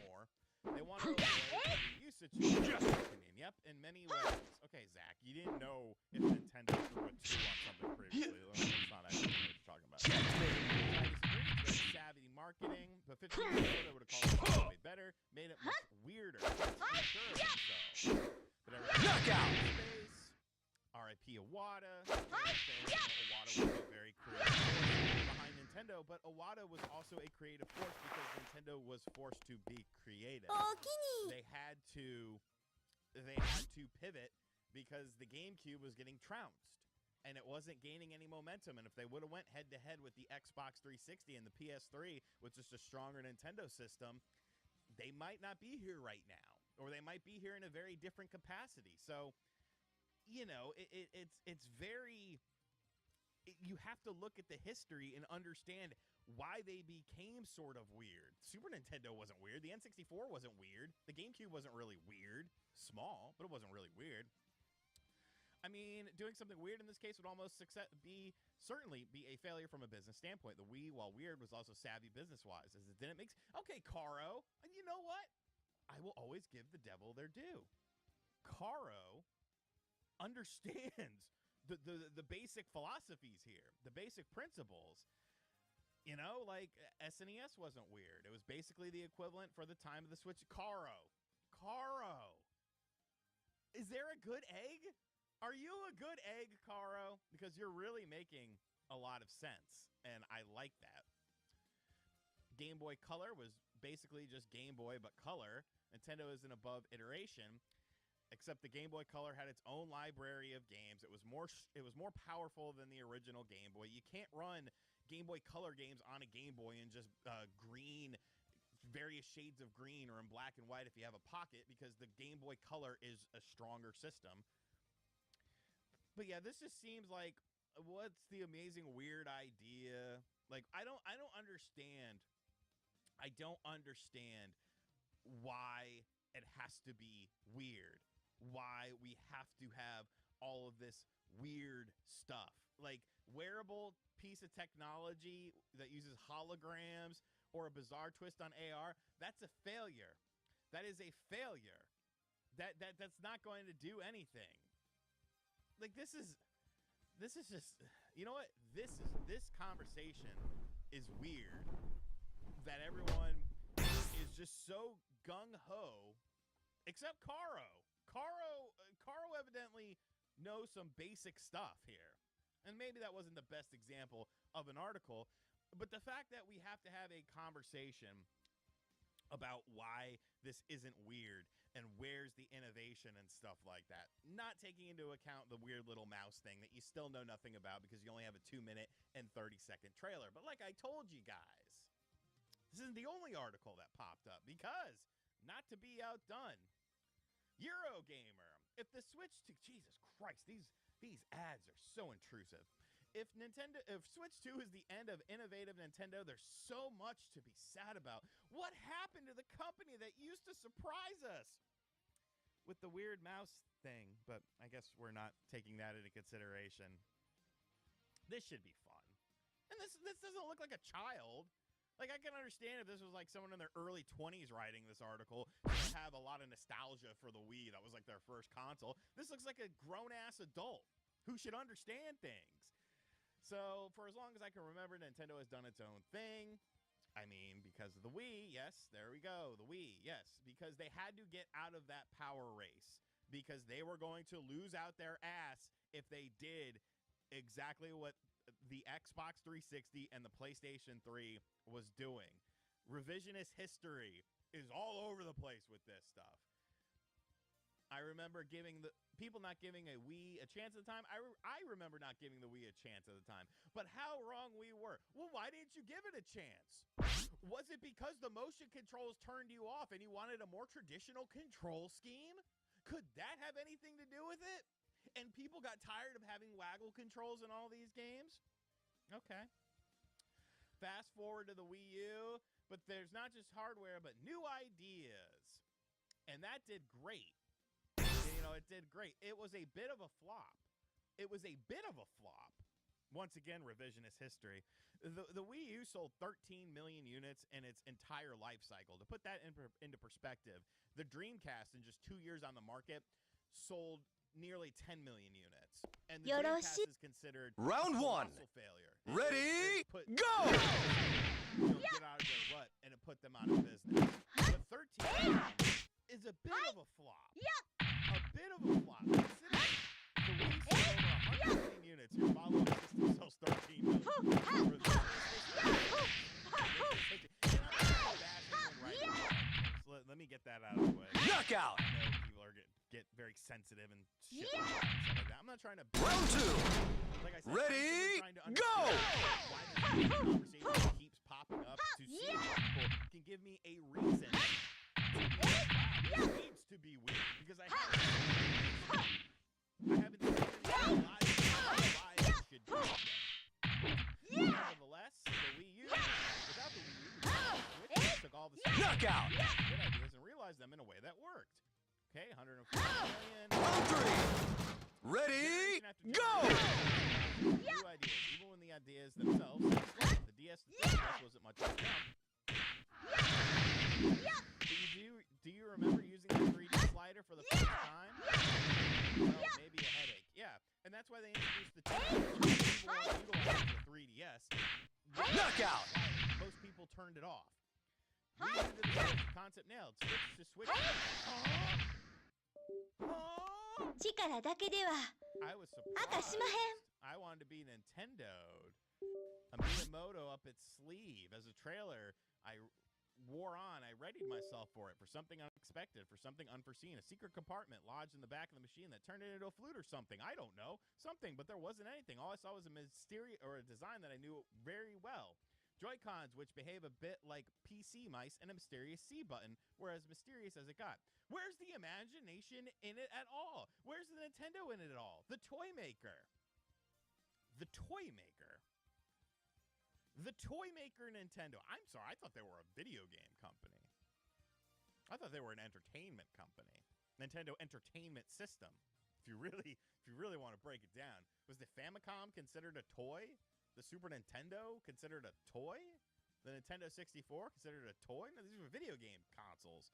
more. They want to avoid the usage. Yep, in many ways. Okay, Zach, you didn't know if Nintendo threw a 2 on something previously. That's not actually what you're talking about. Savvy marketing, but 15 years ago they would have called it way better, made it much weirder. Sure but Knockout. Space, R.I.P. Iwata. Iwata was a very creative force behind Nintendo, but Iwata was also a creative force because Nintendo was forced to be creative. They had to pivot because the GameCube was getting trounced and it wasn't gaining any momentum. And if they would have went head to head with the Xbox 360 and the PS3 with just a stronger Nintendo system, they might not be here right now, or they might be here in a very different capacity. So, you know, it's very. You have to look at the history and understand why they became sort of weird. Super Nintendo wasn't weird. The N64 wasn't weird. The GameCube wasn't really weird. Small, but it wasn't really weird. I mean, doing something weird in this case would almost certainly be a failure from a business standpoint. The Wii, while weird, was also savvy business-wise, as it didn't make. Okay, Caro, and you know what? I will always give the devil their due. Caro understands the basic philosophies here, the basic principles. You know, like SNES wasn't weird. It was basically the equivalent for the time of the Switch. Caro. Is there a good egg? Are you a good egg, Caro? Because you're really making a lot of sense, and I like that. Game Boy Color was basically just Game Boy, but color. Nintendo is an above iteration, except the Game Boy Color had its own library of games. It was more powerful than the original Game Boy. You can't run Game Boy Color games on a Game Boy in just green, various shades of green, or in black and white if you have a pocket, because the Game Boy Color is a stronger system. But yeah, this just seems like, what's the amazing weird idea? Like, I don't understand. I don't understand why it has to be weird. Why we have to have all of this weird stuff. Like, wearable piece of technology that uses holograms or a bizarre twist on AR, that's a failure. That is a failure. That's not going to do anything. Like, this is just, you know what? This conversation is weird that everyone is just so gung-ho, except Caro. Caro evidently knows some basic stuff here. And maybe that wasn't the best example of an article, but the fact that we have to have a conversation about why this isn't weird and where's the innovation and stuff like that, not taking into account the weird little mouse thing that you still know nothing about because you only have a 2-minute and 30-second trailer. But like I told you guys, this isn't the only article that popped up because, not to be outdone, Eurogamer, if the Switch to Jesus Christ, these ads are so intrusive. If Switch 2 is the end of innovative Nintendo, there's so much to be sad about. What happened to the company that used to surprise us with the weird mouse thing? But I guess we're not taking that into consideration. This should be fun. And this doesn't look like a child. Like, I can understand if this was like someone in their early 20s writing this article to have a lot of nostalgia for the Wii. That was like their first console. This looks like a grown-ass adult who should understand things. So, for as long as I can remember, Nintendo has done its own thing. I mean, because because of the Wii. Yes, there we go. The Wii. Yes, because they had to get out of that power race because they were going to lose out their ass if they did exactly what the Xbox 360 and the PlayStation 3 was doing. Revisionist history is all over the place with this stuff. I remember giving the people not giving a Wii a chance at the time. I remember not giving the Wii a chance at the time. But how wrong we were. Well, why didn't you give it a chance? Was it because the motion controls turned you off and you wanted a more traditional control scheme? Could that have anything to do with it? And people got tired of having waggle controls in all these games? Okay. Fast forward to the Wii U, but there's not just hardware, but new ideas. And that did great. You know, it did great. It was a bit of a flop. Once again, revisionist history. The Wii U sold 13 million units in its entire life cycle. To put that into perspective, the Dreamcast in just 2 years on the market sold nearly 10 million units. And the Dreamcast is considered Round a one. colossal failure. Ready, go! Get out of their rut, and it put them out of business. But 13 is a bit of a flop. A bit of a flop. Consider the Wii sold over 100 million units. Your follow-up system sells 13 million. Let me get that out of the way. Knockout! I know people are get very sensitive and shit like that and stuff like that. I'm not trying to... Round two. Like I said, Ready, I'm trying to go! understand why this conversation keeps popping up to see if people can give me a reason to be like, wow, this needs to be weird. Because I haven't seen why it should be weird. Nevertheless, the Wii U, without the Wii U, the Switch took all the Knockout! good ideas and realized them in a way that worked. Okay, 140 million. Round three. Ready, go! New ideas, even when the ideas themselves, the DS to 3DS wasn't much of a jump. Do you remember using the 3D slider for the first time? Well, maybe a headache. Yeah, and that's why they introduced the 2D. People weren't utilizing the 3DS. Knockout! Most people turned it off. We did the concept nailed. Switch to Switch.力だけでは I was 明かしま surprised. I wanted to be Nintendo'd. A Miyamoto up its sleeve. As a trailer, I readied myself for it, for something unexpected, for something unforeseen. A secret compartment lodged in the back of the machine that turned it into a flute or something. I don't know. Something, but there wasn't anything. All I saw was a mysterious or a design that I knew very well. Joy-Cons, which behave a bit like PC mice, and a mysterious C button, whereas mysterious as it got. Where's the imagination in it at all? Where's the Nintendo in it at all? The Toy Maker. The Toy Maker. The Toy Maker Nintendo. I'm sorry, I thought they were a video game company. I thought they were an entertainment company. Nintendo Entertainment System. If you really want to break it down. Was the Famicom considered a toy? The Super Nintendo considered a toy? The Nintendo 64 considered a toy? No, these were video game consoles.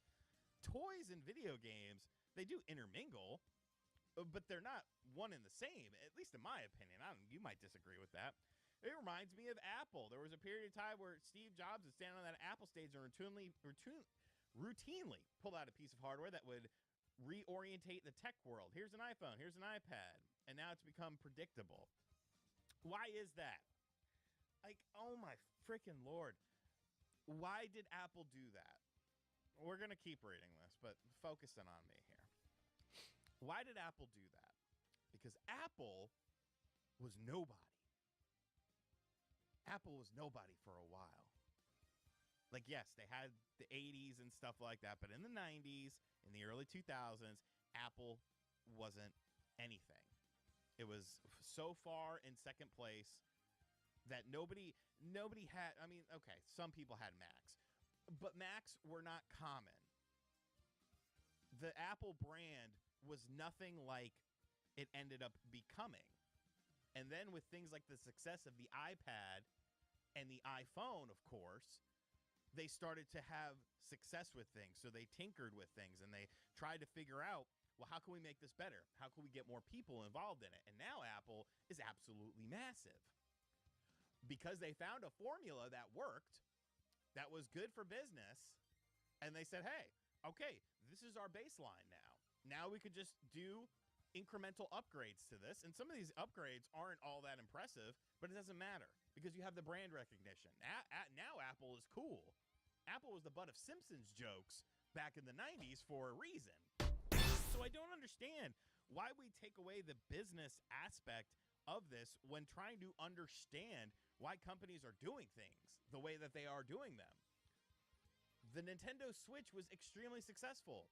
Toys and video games, they do intermingle, but they're not one and the same, at least in my opinion. You might disagree with that. It reminds me of Apple. There was a period of time where Steve Jobs would stand on that Apple stage and routinely pull out a piece of hardware that would reorientate the tech world. Here's an iPhone, here's an iPad, and now it's become predictable. Why is that? Like, oh my freaking Lord. Why did Apple do that? We're going to keep reading this, but focusing on me here. Why did Apple do that? Because Apple was nobody. Apple was nobody for a while. Like, yes, they had the 80s and stuff like that, but in the 90s, in the early 2000s, Apple wasn't anything. It was so far in second place that nobody had, I mean, okay, some people had Macs, but Macs were not common. The Apple brand was nothing like it ended up becoming. And then with things like the success of the iPad and the iPhone, of course, they started to have success with things. So they tinkered with things and they tried to figure out, well, how can we make this better? How can we get more people involved in it? And now Apple is absolutely massive. Because they found a formula that worked, that was good for business, and they said, hey, okay, this is our baseline now. Now we could just do incremental upgrades to this, and some of these upgrades aren't all that impressive, but it doesn't matter because you have the brand recognition. Now Apple is cool. Apple was the butt of Simpsons jokes back in the 90s for a reason. So I don't understand why we take away the business aspect of this when trying to understand why companies are doing things the way that they are doing them. The Nintendo Switch was extremely successful.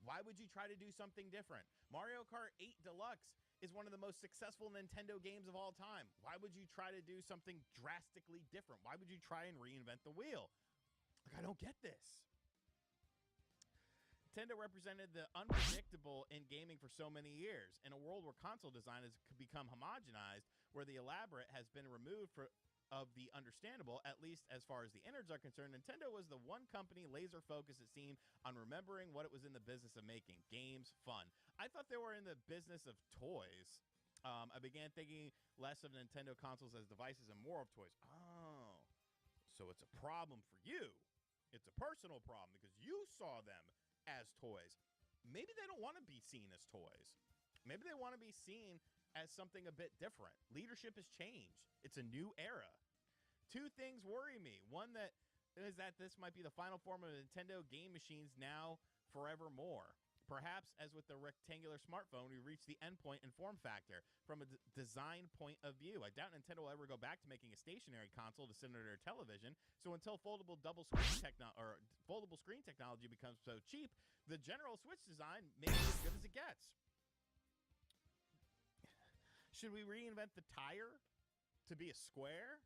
Why would you try to do something different? Mario Kart 8 Deluxe is one of the most successful Nintendo games of all time. Why would you try to do something drastically different? Why would you try and reinvent the wheel? Like, I don't get this. Nintendo represented the unpredictable in gaming for so many years. In a world where console design has become homogenized, where the elaborate has been removed of the understandable, at least as far as the innards are concerned, Nintendo was the one company laser focused, it seemed, on remembering what it was in the business of making games fun. I thought they were in the business of toys. I began thinking less of Nintendo consoles as devices and more of toys. Oh, so it's a problem for you. It's a personal problem because you saw them as toys. Maybe they don't want to be seen as toys. Maybe they want to be seen as something a bit different. Leadership has changed. It's a new era. Two things worry me. One that is that this might be the final form of Nintendo game machines now forevermore. Perhaps, as with the rectangular smartphone, we reach the endpoint in form factor from a design point of view. I doubt Nintendo will ever go back to making a stationary console to sit under their television. So until foldable screen technology becomes so cheap, the general Switch design may be as good as it gets. Should we reinvent the tire to be a square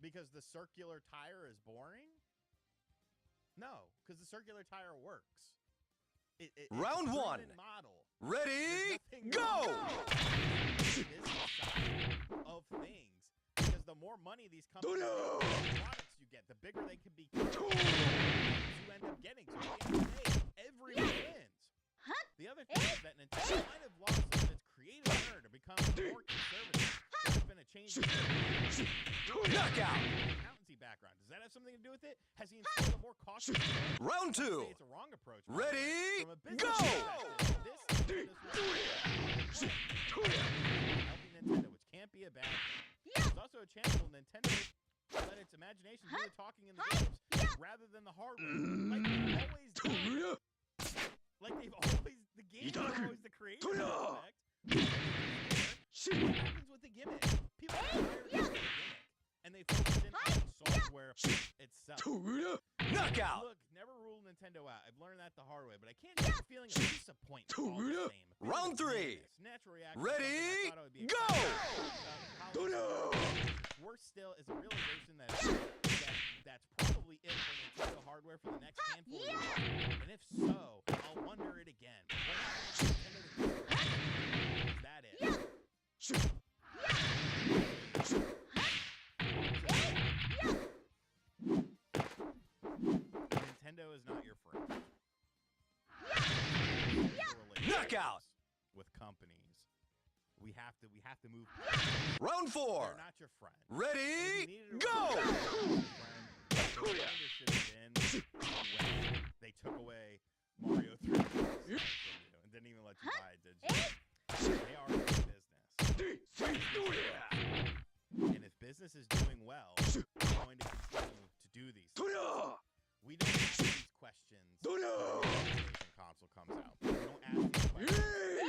because the circular tire is boring? No, because the circular tire works. Round it's a one. Model. Ready, go! Of things, because the more money these companies make, the more products you get, the bigger they can become. You end up getting. So at the end of the day, everyone wins. The other thing is that Nintendo might have lost some of its creative nerve to become more conservative. There's been a change in Knockout! accountancy background. Does that have something to do with it? Has he instilled a more cautious approach? Round Some two. say it's a wrong approach. Ready, From a business go! perspective, this helping Nintendo, which can't be a bad thing. There's also a chance where Nintendo let its imagination do the talking in the games rather than the hardware. Like they've always done. The games are always the creative aspect. What happens with the gimmick? People are tired of the gimmick, and they focus in on the software itself. Knockout! Look, never rule Nintendo out. I've learned that the hard way, but I can't get the feeling of disappointment all the same. Round three. Natural reaction. Ready, go! Worse still is a realization that that's probably it for Nintendo hardware for the next handful of years. And if so, I'll wonder it again. What happened to Nintendo? Is that it? Nintendo is not your friend. Knockout! With companies, we have to move. Round four. They're not your friend. Ready, go! Should have been when they took away Mario 3 from you and didn't even let you buy it, did you? They are in business. And if business is doing well, they're going to continue to do these things. We don't ask these questions when the PlayStation console comes out. We don't ask these questions when the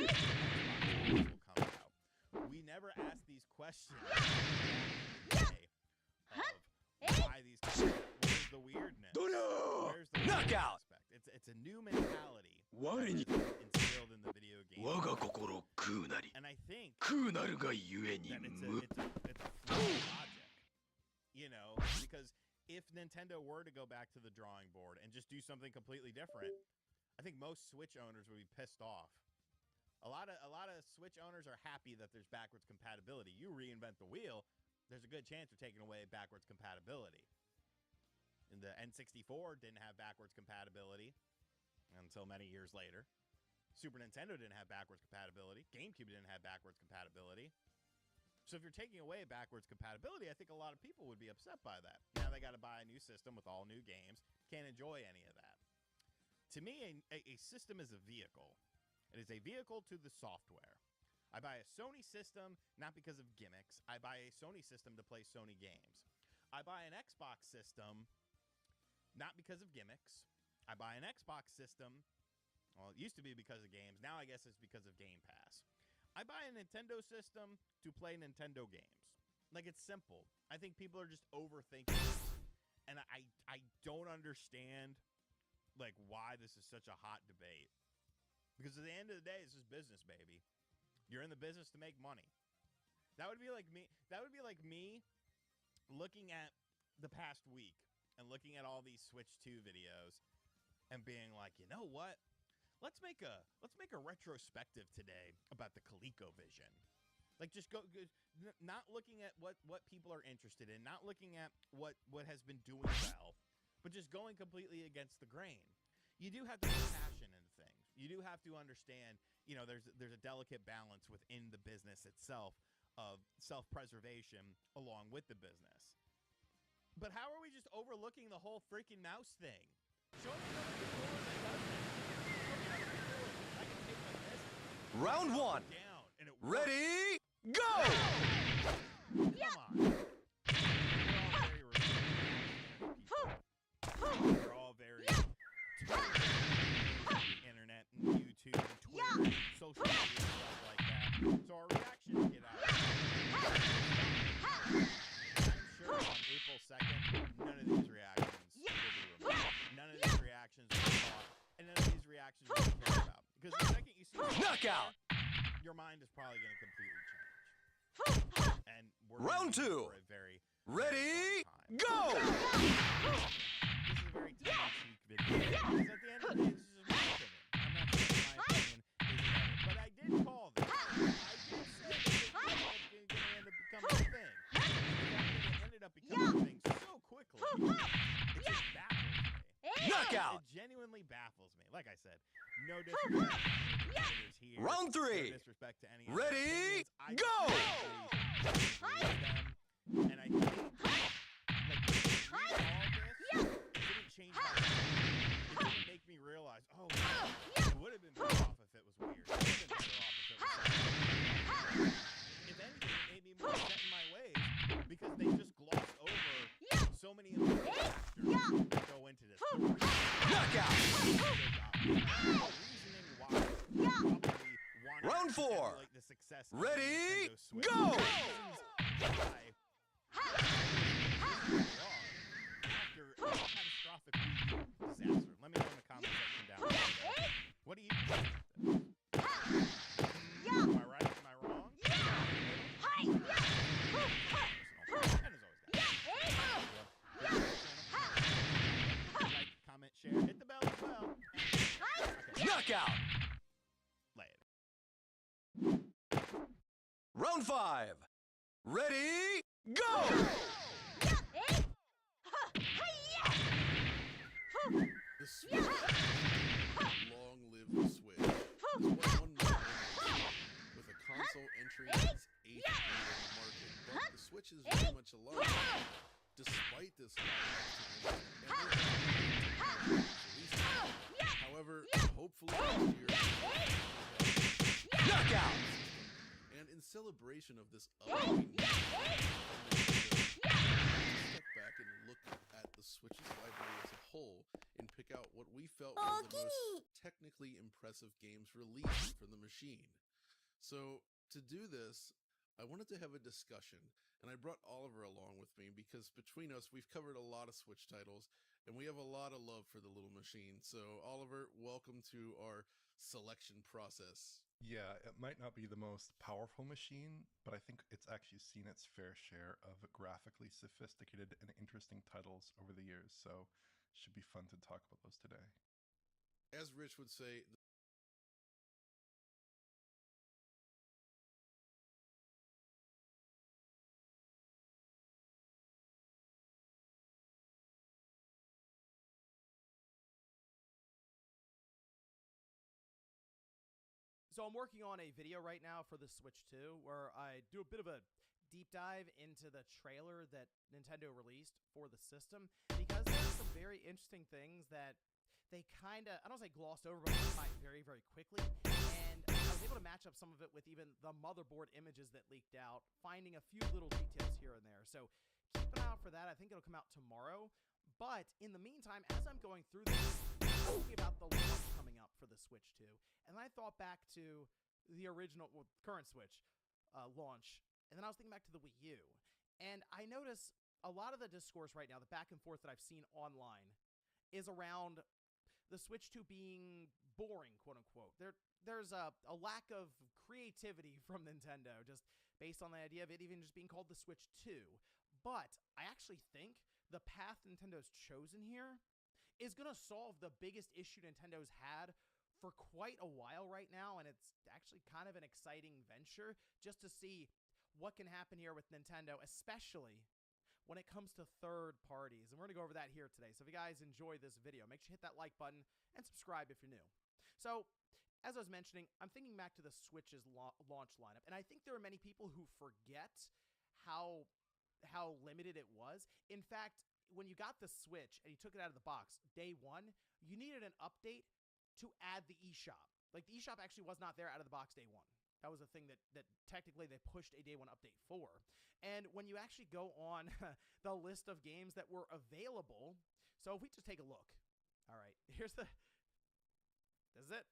Xbox console comes out. We never ask these questions of why these where's the weirdness? Where's the Knockout! aspect? It's a new mentality instilled in the video game. And I think that it's a flawed logic. You know, because if Nintendo were to go back to the drawing board and just do something completely different, I think most Switch owners would be pissed off. A lot of Switch owners are happy that there's backwards compatibility. You reinvent the wheel, there's a good chance you're taking away backwards compatibility. And the N64 didn't have backwards compatibility until many years later. Super Nintendo didn't have backwards compatibility. GameCube didn't have backwards compatibility. So if you're taking away backwards compatibility, I think a lot of people would be upset by that. Now, that I got to buy a new system with all new games. Can't enjoy any of that. To me, a system is a vehicle. It is a vehicle to the software. I buy a Sony system not because of gimmicks. I buy a Sony system to play Sony games. I buy an Xbox system not because of gimmicks. I buy an Xbox system, well, it used to be because of games. Now I guess it's because of Game Pass. I buy a Nintendo system to play Nintendo games. Like, it's simple. I think people are just overthinking it. And I don't understand, like, why this is such a hot debate. Because at the end of the day, this is business, baby. You're in the business to make money. That would be like me. That would be like me looking at the past week and looking at all these Switch 2 videos and being like, you know what? Let's make a retrospective today about the ColecoVision. Like, just go not looking at what people are interested in, not looking at what has been doing well, but just going completely against the grain. You do have to put passion into things. You do have to understand, you know, there's a delicate balance within the business itself of self-preservation along with the business. But how are we just overlooking the whole freaking mouse thing? Show me what that does. I can take like this. Round one. Down, and it works. Ready, go! Come on. We're all very internet and YouTube and Twitter, social media, stuff like that. So our reactions get out. I'm sure on April 2nd, none of these reactions will be removed. None of these reactions will be caught, and none of these reactions will be cared about. Because the second you see Knockout! your mind is probably going to completely change. And we're Round gonna be two. for a very Ready, fun time. go! This is a very tongue-in-cheek video. Because at the end of the day, this is just my opinion. I'm not saying my opinion is better. But I did call this. I did say that this was going to end up becoming a thing. It ended up becoming a thing so quickly. It just baffles me. Knockout! It genuinely baffles me. Like I said, no disrespect to the competitors here. Round three. No disrespect to any of Ready, their opinions. I go! just agree with them. And I think, like, all this, it didn't change my mind. It didn't make me realize, oh, it would have been better off if it was weird. It would have been better off if it was something. If anything, it made me more set in my ways because they just glossed over so many of the factors that go into this. Knockout! Reasoning why probably wanted Round to four. emulate the success of the Ready, Nintendo Switch. go! Reasons why after a catastrophic Wii U disaster. Let me know in the comment section down below. What do you think of this? Am I right? Am I wrong? Personal. And as always, guys, like, comment, share, hit the bell as well. Okay. Knockout! Lay it. Round five. Ready, go! The Switch. Long live the Switch. Is what one might want. With a console entering its 8th year on the market, but the Switch is very much alive. Despite this time, however, hopefully next year, Knockout! and in celebration of this upcoming step back and look at the Switch's library as a whole and pick out what we felt were the most technically impressive games released for the machine. So to do this, I wanted to have a discussion, and I brought Oliver along with me because between us, we've covered a lot of Switch titles, and we have a lot of love for the little machine. So Oliver, welcome to our selection process. Yeah, it might not be the most powerful machine, but I think it's actually seen its fair share of graphically sophisticated and interesting titles over the years, so it should be fun to talk about those today. As Rich would say, So I'm working on a video right now for the Switch 2 where I do a bit of a deep dive into the trailer that Nintendo released for the system, because there's some very interesting things that they kind of, I don't say glossed over, but went by very, very quickly. And I was able to match up some of it with even the motherboard images that leaked out, finding a few little details here and there. So keep an eye out for that. I think it'll come out tomorrow. But in the meantime, as I'm going through this, I'm thinking about the launch coming up for the Switch 2. And I thought back to the original, well, current Switch launch. And then I was thinking back to the Wii U. And I notice a lot of the discourse right now, the back and forth that I've seen online, is around the Switch 2 being boring, quote unquote. There's a lack of creativity from Nintendo, just based on the idea of it even just being called the Switch 2. But I actually think the path Nintendo's chosen here is going to solve the biggest issue Nintendo's had for quite a while right now, and it's actually kind of an exciting venture just to see what can happen here with Nintendo, especially when it comes to third parties. And we're going to go over that here today. So if you guys enjoy this video, make sure you hit that like button and subscribe if you're new. So as I was mentioning, I'm thinking back to the Switch's launch lineup, and I think there are many people who forget how limited it was. In fact, when you got the Switch and you took it out of the box, day one, you needed an update to add the eShop. Like, the eShop actually was not there out of the box day one. That was a thing that technically they pushed a day one update for. And when you actually go on the list of games that were available, so if we just take a look. All right, this is it.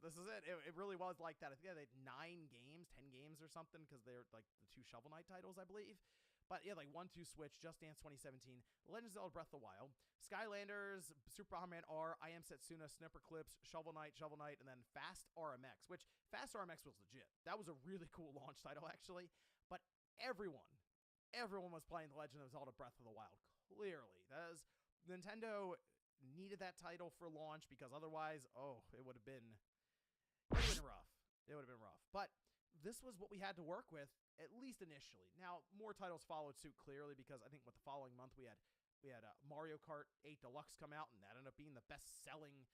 This is it. It really was like that. I think they had 9 games, 10 games or something, because they're like the 2 Shovel Knight titles, I believe. But yeah, like 1-2 Switch, Just Dance 2017, Legend of Zelda Breath of the Wild, Skylanders, Super Bomberman R, I Am Setsuna, Snipper Clips, Shovel Knight, and then Fast RMX, which Fast RMX was legit. That was a really cool launch title, actually. But everyone was playing The Legend of Zelda Breath of the Wild, clearly. Nintendo needed that title for launch, because otherwise, it would have been rough. It would have been rough. But this was what we had to work with, at least initially. Now, more titles followed suit, clearly, because I think with the following month we had Mario Kart 8 Deluxe come out, and that ended up being the best-selling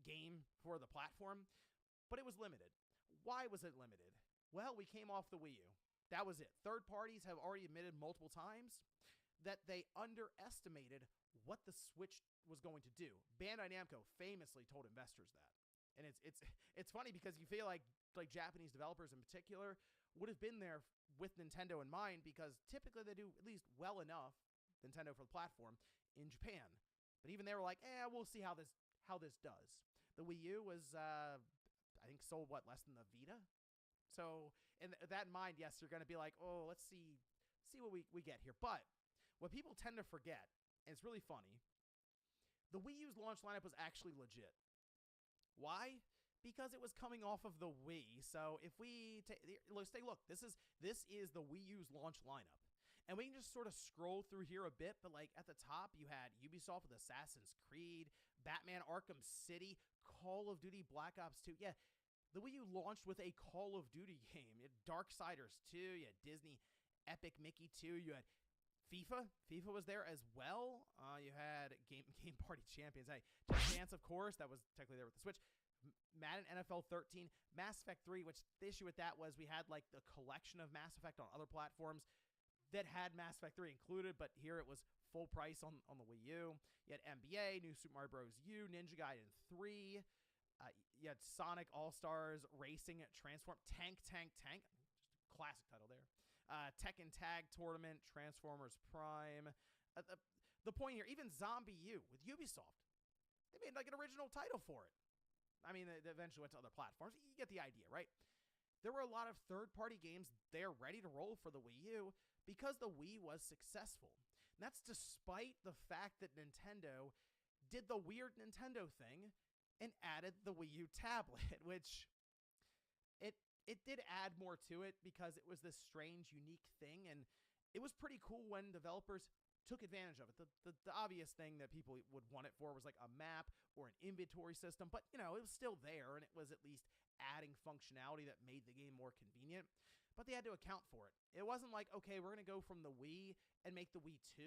game for the platform. But it was limited. Why was it limited? Well, we came off the Wii U. That was it. Third parties have already admitted multiple times that they underestimated what the Switch was going to do. Bandai Namco famously told investors that. And it's funny, because you feel like Japanese developers in particular would have been there with Nintendo in mind, because typically they do at least well enough, Nintendo for the platform, in Japan. But even they were like, we'll see how this does. The Wii U was, I think, sold, less than the Vita? So, in that in mind, yes, you're going to be like, let's see what we get here. But what people tend to forget, and it's really funny, the Wii U's launch lineup was actually legit. Why? Because it was coming off of the Wii. So if let's take a look. This is the Wii U's launch lineup. And we can just sort of scroll through here a bit, but like at the top, you had Ubisoft with Assassin's Creed, Batman Arkham City, Call of Duty Black Ops 2. Yeah, the Wii U launched with a Call of Duty game. You had Darksiders 2, you had Disney Epic Mickey 2, you had FIFA. FIFA was there as well. You had Game Party Champions. Hey, Just Dance, of course. That was technically there with the Switch. Madden NFL 13, Mass Effect 3, which the issue with that was we had like the collection of Mass Effect on other platforms that had Mass Effect 3 included, but here it was full price on the Wii U. You had NBA, New Super Mario Bros. U, Ninja Gaiden 3. You had Sonic All-Stars Racing, Transform, Tank. Just a classic title there. Tekken Tag Tournament, Transformers Prime. The point here, even Zombie U with Ubisoft, they made like an original title for it. I mean, they eventually went to other platforms. You get the idea, right? There were a lot of third-party games there ready to roll for the Wii U because the Wii was successful. And that's despite the fact that Nintendo did the weird Nintendo thing and added the Wii U tablet, which it did add more to it because it was this strange, unique thing, and it was pretty cool when developers took advantage of it. The obvious thing that people would want it for was like a map or an inventory system, but it was still there, and it was at least adding functionality that made the game more convenient, but they had to account for it. It wasn't like, okay, we're going to go from the Wii and make the Wii 2,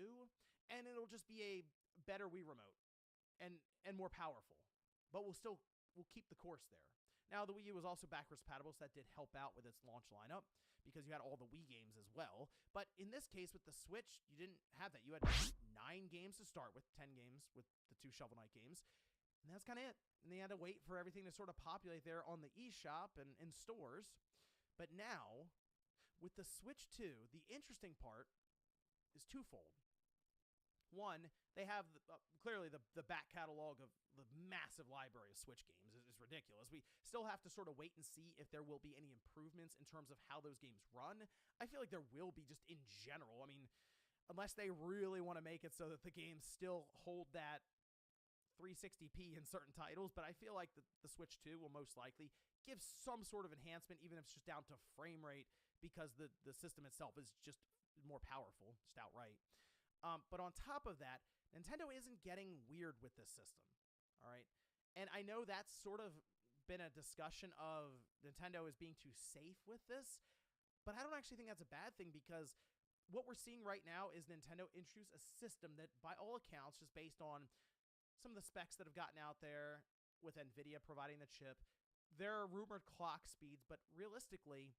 and it'll just be a better Wii remote and more powerful, but we'll keep the course there. Now, the Wii U was also backwards compatible, so that did help out with its launch lineup because you had all the Wii games as well. But in this case, with the Switch, you didn't have that. You had 9 games to start with, 10 games with the 2 Shovel Knight games. And that's kind of it. And they had to wait for everything to sort of populate there on the eShop and in stores. But now, with the Switch 2, the interesting part is twofold. One, they have clearly the back catalog of the massive library of Switch games is ridiculous. We still have to sort of wait and see if there will be any improvements in terms of how those games run. I feel like there will be just in general. I mean, unless they really want to make it so that the games still hold that 360p in certain titles, but I feel like the Switch 2 will most likely give some sort of enhancement, even if it's just down to frame rate, because the system itself is just more powerful, just outright. But on top of that, Nintendo isn't getting weird with this system, all right? And I know that's sort of been a discussion of Nintendo as being too safe with this, but I don't actually think that's a bad thing, because what we're seeing right now is Nintendo introduce a system that, by all accounts, just based on some of the specs that have gotten out there with NVIDIA providing the chip, there are rumored clock speeds, but realistically,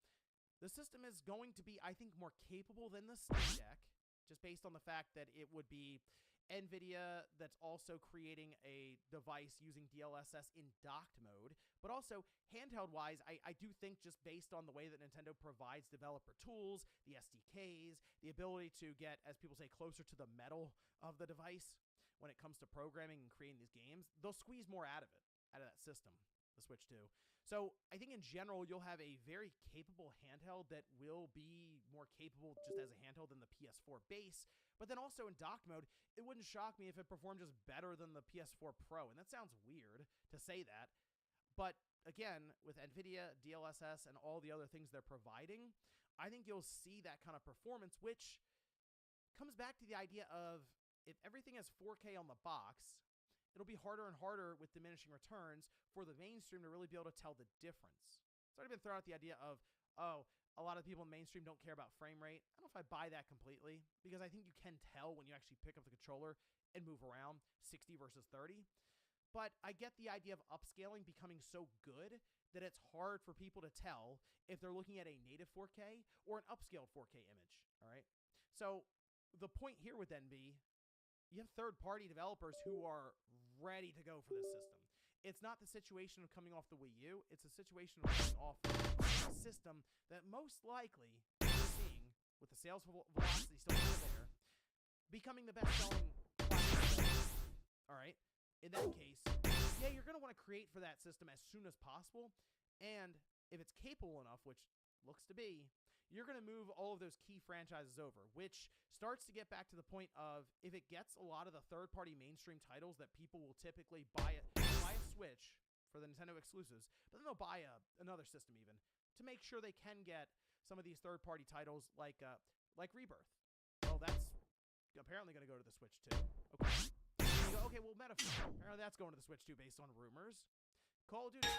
the system is going to be, I think, more capable than the Steam Deck, just based on the fact that it would be NVIDIA that's also creating a device using DLSS in docked mode, but also handheld-wise, I do think just based on the way that Nintendo provides developer tools, the SDKs, the ability to get, as people say, closer to the metal of the device when it comes to programming and creating these games, they'll squeeze more out of that system, the Switch 2. So I think in general, you'll have a very capable handheld that will be more capable just as a handheld than the PS4 base. But then also in dock mode, it wouldn't shock me if it performed just better than the PS4 Pro. And that sounds weird to say that. But again, with NVIDIA, DLSS, and all the other things they're providing, I think you'll see that kind of performance, which comes back to the idea of if everything has 4K on the box, it'll be harder and harder with diminishing returns for the mainstream to really be able to tell the difference. It's already been thrown out the idea of, oh, a lot of people in the mainstream don't care about frame rate. I don't know if I buy that completely, because I think you can tell when you actually pick up the controller and move around 60 versus 30. But I get the idea of upscaling becoming so good that it's hard for people to tell if they're looking at a native 4K or an upscaled 4K image, all right? So the point here would then be, you have third-party developers who are ready to go for this system. It's not the situation of coming off the Wii U. It's a situation of coming off a system that most likely we're seeing, with the sales velocity still kind of there, becoming the best-selling platform. All right? In that case, yeah, you're going to want to create for that system as soon as possible, and if it's capable enough, which looks to be, you're going to move all of those key franchises over, which starts to get back to the point of if it gets a lot of the third-party mainstream titles that people will typically buy a Switch for the Nintendo exclusives, but then they'll buy another system even to make sure they can get some of these third-party titles like Rebirth. Well, that's apparently going to go to the Switch too. Okay. You go, okay, well, Metaphor, apparently that's going to the Switch too based on rumors. Call of Duty,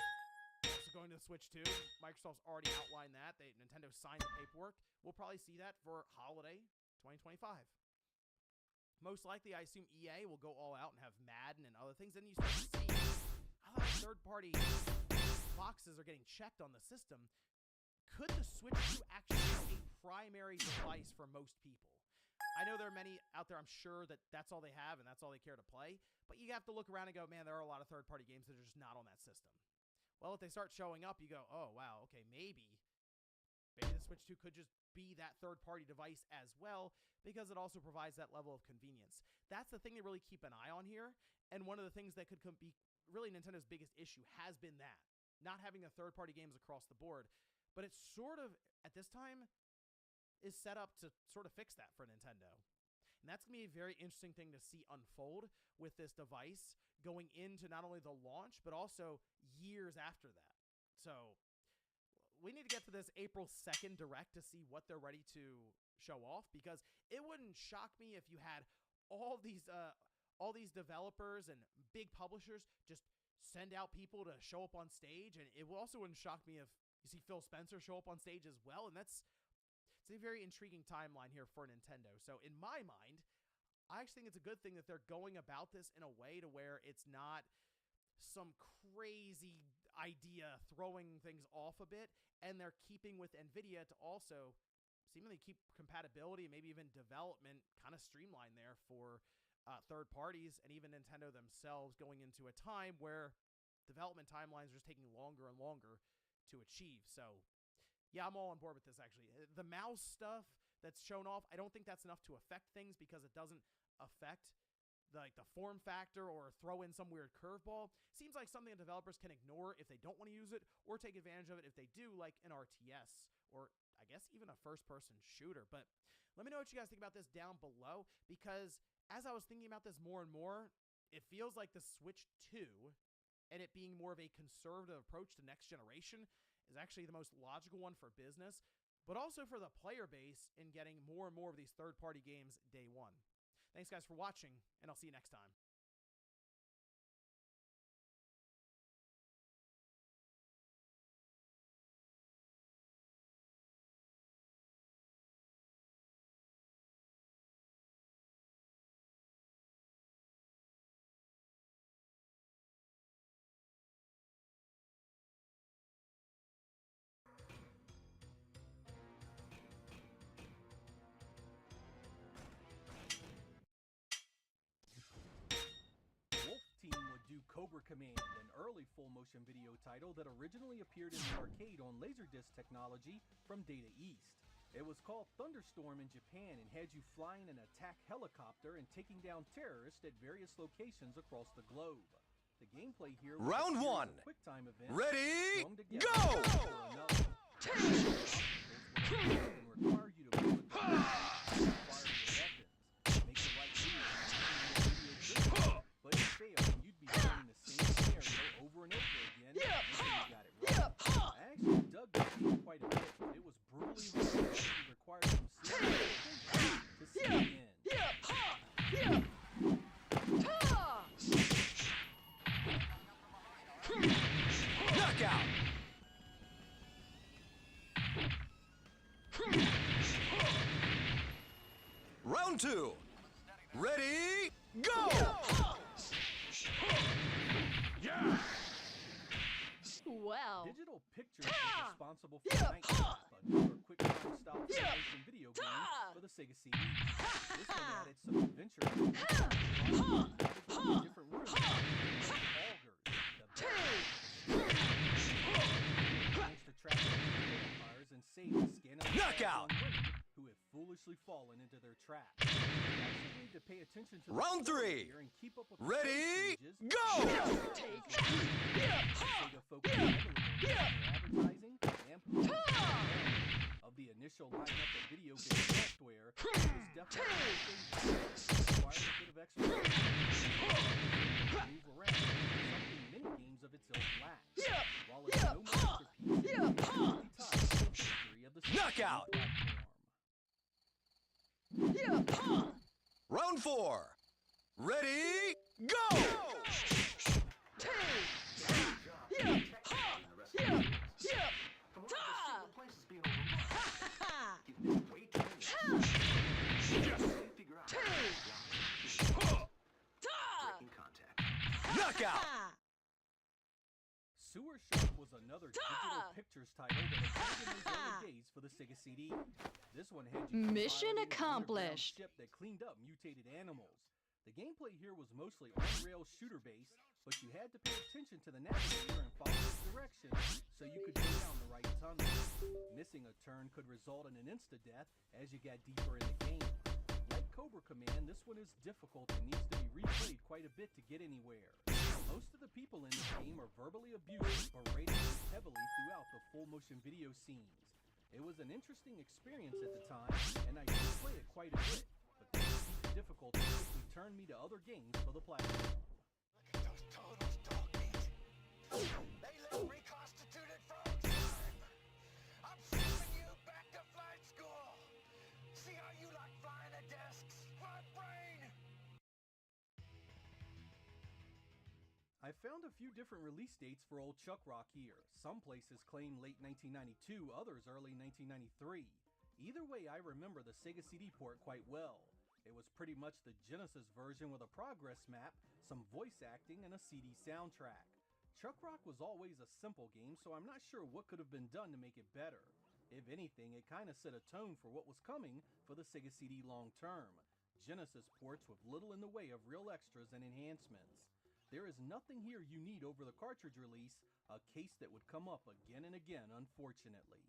also going to the Switch too. Microsoft's already outlined that. Nintendo signed the paperwork. We'll probably see that for holiday 2025. Most likely, I assume EA will go all out and have Madden and other things. Then you start to see how a lot of third-party boxes are getting checked on the system. Could the Switch 2 actually be a primary device for most people? I know there are many out there, I'm sure, that that's all they have and that's all they care to play. But you have to look around and go, man, there are a lot of third-party games that are just not on that system. Well, if they start showing up, you go, oh, wow, okay, maybe the Switch 2 could just be that third-party device as well, because it also provides that level of convenience. That's the thing they really keep an eye on here, and one of the things that could be really Nintendo's biggest issue has been that, not having the third-party games across the board. But it's sort of, at this time, is set up to sort of fix that for Nintendo. And that's going to be a very interesting thing to see unfold with this device going into not only the launch, but also years after that. So we need to get to this April 2nd Direct to see what they're ready to show off, because it wouldn't shock me if you had all these developers and big publishers just send out people to show up on stage, and it also wouldn't shock me if you see Phil Spencer show up on stage as well, and it's a very intriguing timeline here for Nintendo. So in my mind, I actually think it's a good thing that they're going about this in a way to where it's not some crazy idea, throwing things off a bit, and they're keeping with NVIDIA to also seemingly keep compatibility and maybe even development kind of streamlined there for third parties and even Nintendo themselves, going into a time where development timelines are just taking longer and longer to achieve. So yeah, I'm all on board with this, actually. The mouse stuff that's shown off, I don't think that's enough to affect things because it doesn't affect the form factor or throw in some weird curveball. Seems like something that developers can ignore if they don't want to use it, or take advantage of it if they do, like an RTS, or I guess even a first-person shooter. But let me know what you guys think about this down below, because as I was thinking about this more and more, it feels like the Switch 2, and it being more of a conservative approach to next generation, is actually the most logical one for business, but also for the player base in getting more and more of these third-party games day one. Thanks, guys, for watching, and I'll see you next time. Cobra Command, an early full-motion video title that originally appeared in the arcade on Laserdisc technology from Data East. It was called Thunderstorm in Japan and had you flying an attack helicopter and taking down terrorists at various locations across the globe. The gameplay here was Round one. Quick time event. Ready, go! Require you to move with fire your weapons, make the right move, but it failed and you'd be playing the same scenario over and over again until you got it right. I actually dug this game quite a bit, but it was brutally hard and it required some serious dedication to see the end. Knockout! Round two. Ready, go! Yeah! Well. Digital Pictures was responsible for Night Trap, another quick-time style simulation video game for the Sega CD. This one added some adventure elements, different rooms, augers, managed to track vampires and save the skin of Knockout! women who have foolishly fallen into their trap. You actually need to pay attention to the Round three. here and keep up with Ready, the go! Sega focused heavily on advertising and promotion of the initial lineup of video game software. It was definitely required a bit of extra move around, something many games of its ilk lack. While it's no masterpiece, it's definitely tied to the history of the Knockout! platform. Round four. Ready, go! Knockout! Sewer Shark was another digital pictures title that appeared in those early days for the Sega CD. This one had you Mission piloting an underground accomplished. ship that cleaned up mutated animals. The gameplay here was mostly on-rail shooter-based, but you had to pay attention to the navigator and follow its directions so you could go down the right tunnel. Missing a turn could result in an insta-death as you got deeper in the game. Like Cobra Command, this one is difficult and needs to be replayed quite a bit to get anywhere. Most of the people in this game are verbally abusive, berating you heavily throughout the full-motion video scenes. It was an interesting experience at the time, and I did play it quite a bit, but the steep difficulty quickly turned me to other games for the platform. Look at those totals, dog meat. They look reconstituted from time. I'm sending you back to flight school. See how you like flying the desks, front brain. I found a few different release dates for Old Chuck Rock here. Some places claim late 1992, others early 1993. Either way, I remember the Sega CD port quite well. It was pretty much the Genesis version with a progress map, some voice acting, and a CD soundtrack. Chuck Rock was always a simple game, so I'm not sure what could have been done to make it better. If anything, it kinda set a tone for what was coming for the Sega CD long term. Genesis ports with little in the way of real extras and enhancements. There is nothing here you need over the cartridge release, a case that would come up again and again, unfortunately.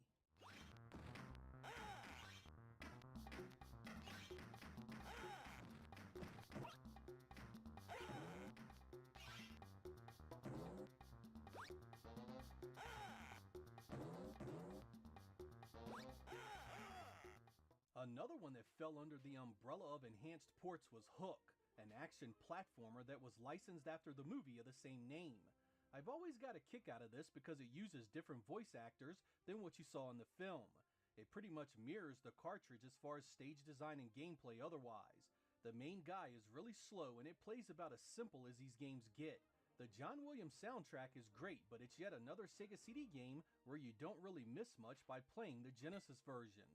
Another one that fell under the umbrella of enhanced ports was Hook, an action platformer that was licensed after the movie of the same name. I've always got a kick out of this because it uses different voice actors than what you saw in the film. It pretty much mirrors the cartridge as far as stage design and gameplay otherwise. The main guy is really slow and it plays about as simple as these games get. The John Williams soundtrack is great, but it's yet another Sega CD game where you don't really miss much by playing the Genesis version.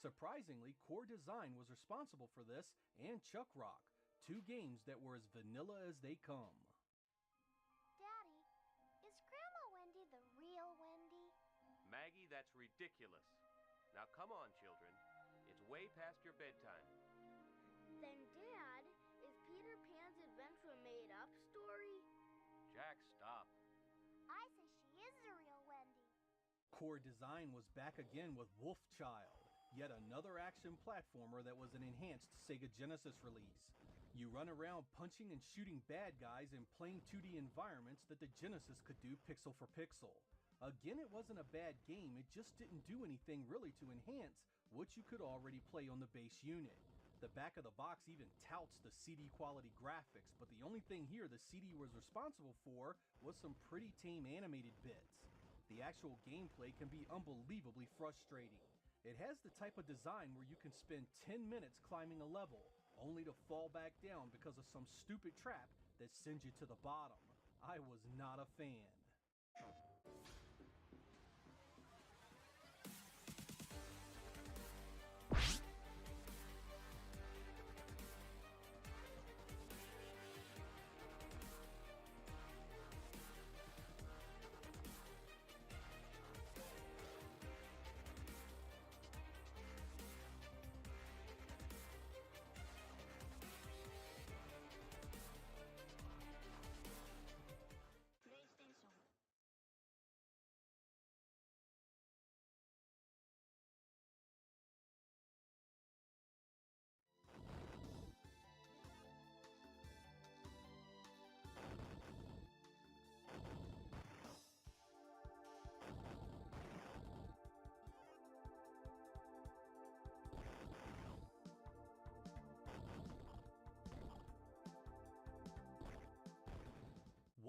Surprisingly, Core Design was responsible for this and Chuck Rock, two games that were as vanilla as they come. Daddy, is Grandma Wendy the real Wendy? Maggie, that's ridiculous. Now come on, children. It's way past your bedtime. Then, Dad, is Peter Pan's adventure a made-up story? Jack, stop. I say she is the real Wendy. Core Design was back again with Wolfchild, yet another action platformer that was an enhanced Sega Genesis release. You run around punching and shooting bad guys in plain 2D environments that the Genesis could do pixel for pixel. Again, it wasn't a bad game, it just didn't do anything really to enhance what you could already play on the base unit. The back of the box even touts the CD quality graphics, but the only thing here the CD was responsible for was some pretty tame animated bits. The actual gameplay can be unbelievably frustrating. It has the type of design where you can spend 10 minutes climbing a level, only to fall back down because of some stupid trap that sends you to the bottom. I was not a fan.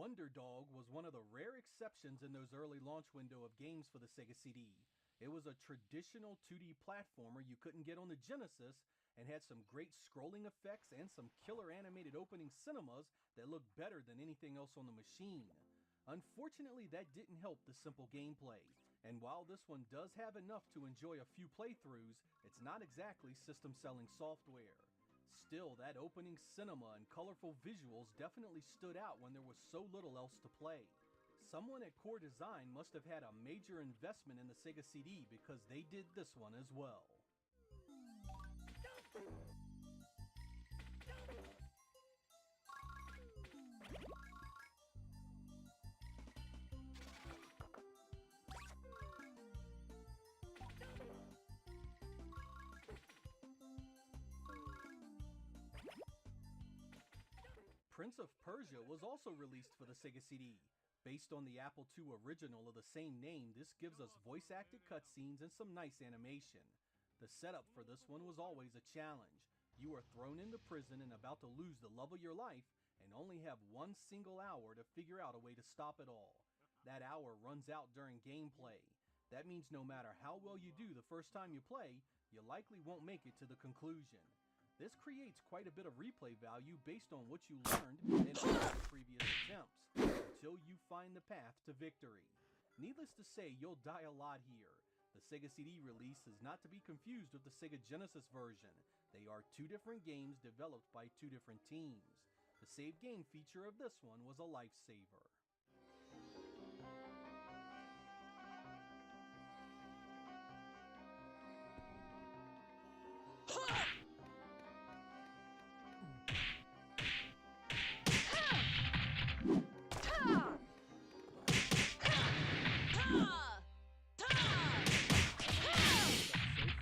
Wonder Dog was one of the rare exceptions in those early launch window of games for the Sega CD. It was a traditional 2D platformer you couldn't get on the Genesis and had some great scrolling effects and some killer animated opening cinemas that looked better than anything else on the machine. Unfortunately, that didn't help the simple gameplay, and while this one does have enough to enjoy a few playthroughs, it's not exactly system-selling software. Still, that opening cinema and colorful visuals definitely stood out when there was so little else to play. Someone at Core Design must have had a major investment in the Sega CD because they did this one as well. Prince of Persia was also released for the Sega CD. Based on the Apple II original of the same name, this gives us voice-acted cutscenes and some nice animation. The setup for this one was always a challenge. You are thrown into prison and about to lose the love of your life, and only have one single hour to figure out a way to stop it all. That hour runs out during gameplay. That means no matter how well you do the first time you play, you likely won't make it to the conclusion. This creates quite a bit of replay value based on what you learned in all the previous attempts, until you find the path to victory. Needless to say, you'll die a lot here. The Sega CD release is not to be confused with the Sega Genesis version. They are two different games developed by two different teams. The save game feature of this one was a lifesaver.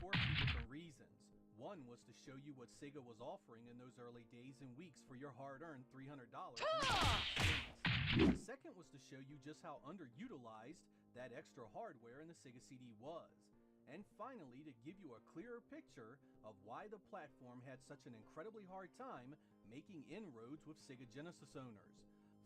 For a few different reasons. One was to show you what Sega was offering in those early days and weeks for your hard-earned $300. The second was to show you just how underutilized that extra hardware in the Sega CD was. And finally, to give you a clearer picture of why the platform had such an incredibly hard time making inroads with Sega Genesis owners.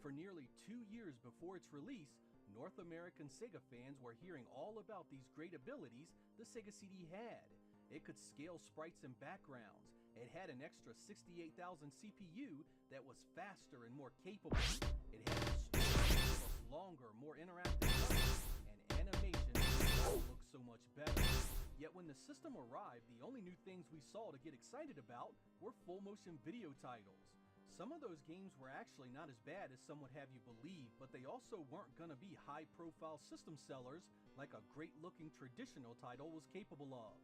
For nearly 2 years before its release, North American Sega fans were hearing all about these great abilities the Sega CD had. It could scale sprites and backgrounds. It had an extra 68,000 CPU that was faster and more capable. It had a story that was longer, more interactive levels, and animation that all looked so much better. Yet when the system arrived, the only new things we saw to get excited about were full-motion video titles. Some of those games were actually not as bad as some would have you believe, but they also weren't gonna be high-profile system sellers like a great-looking traditional title was capable of.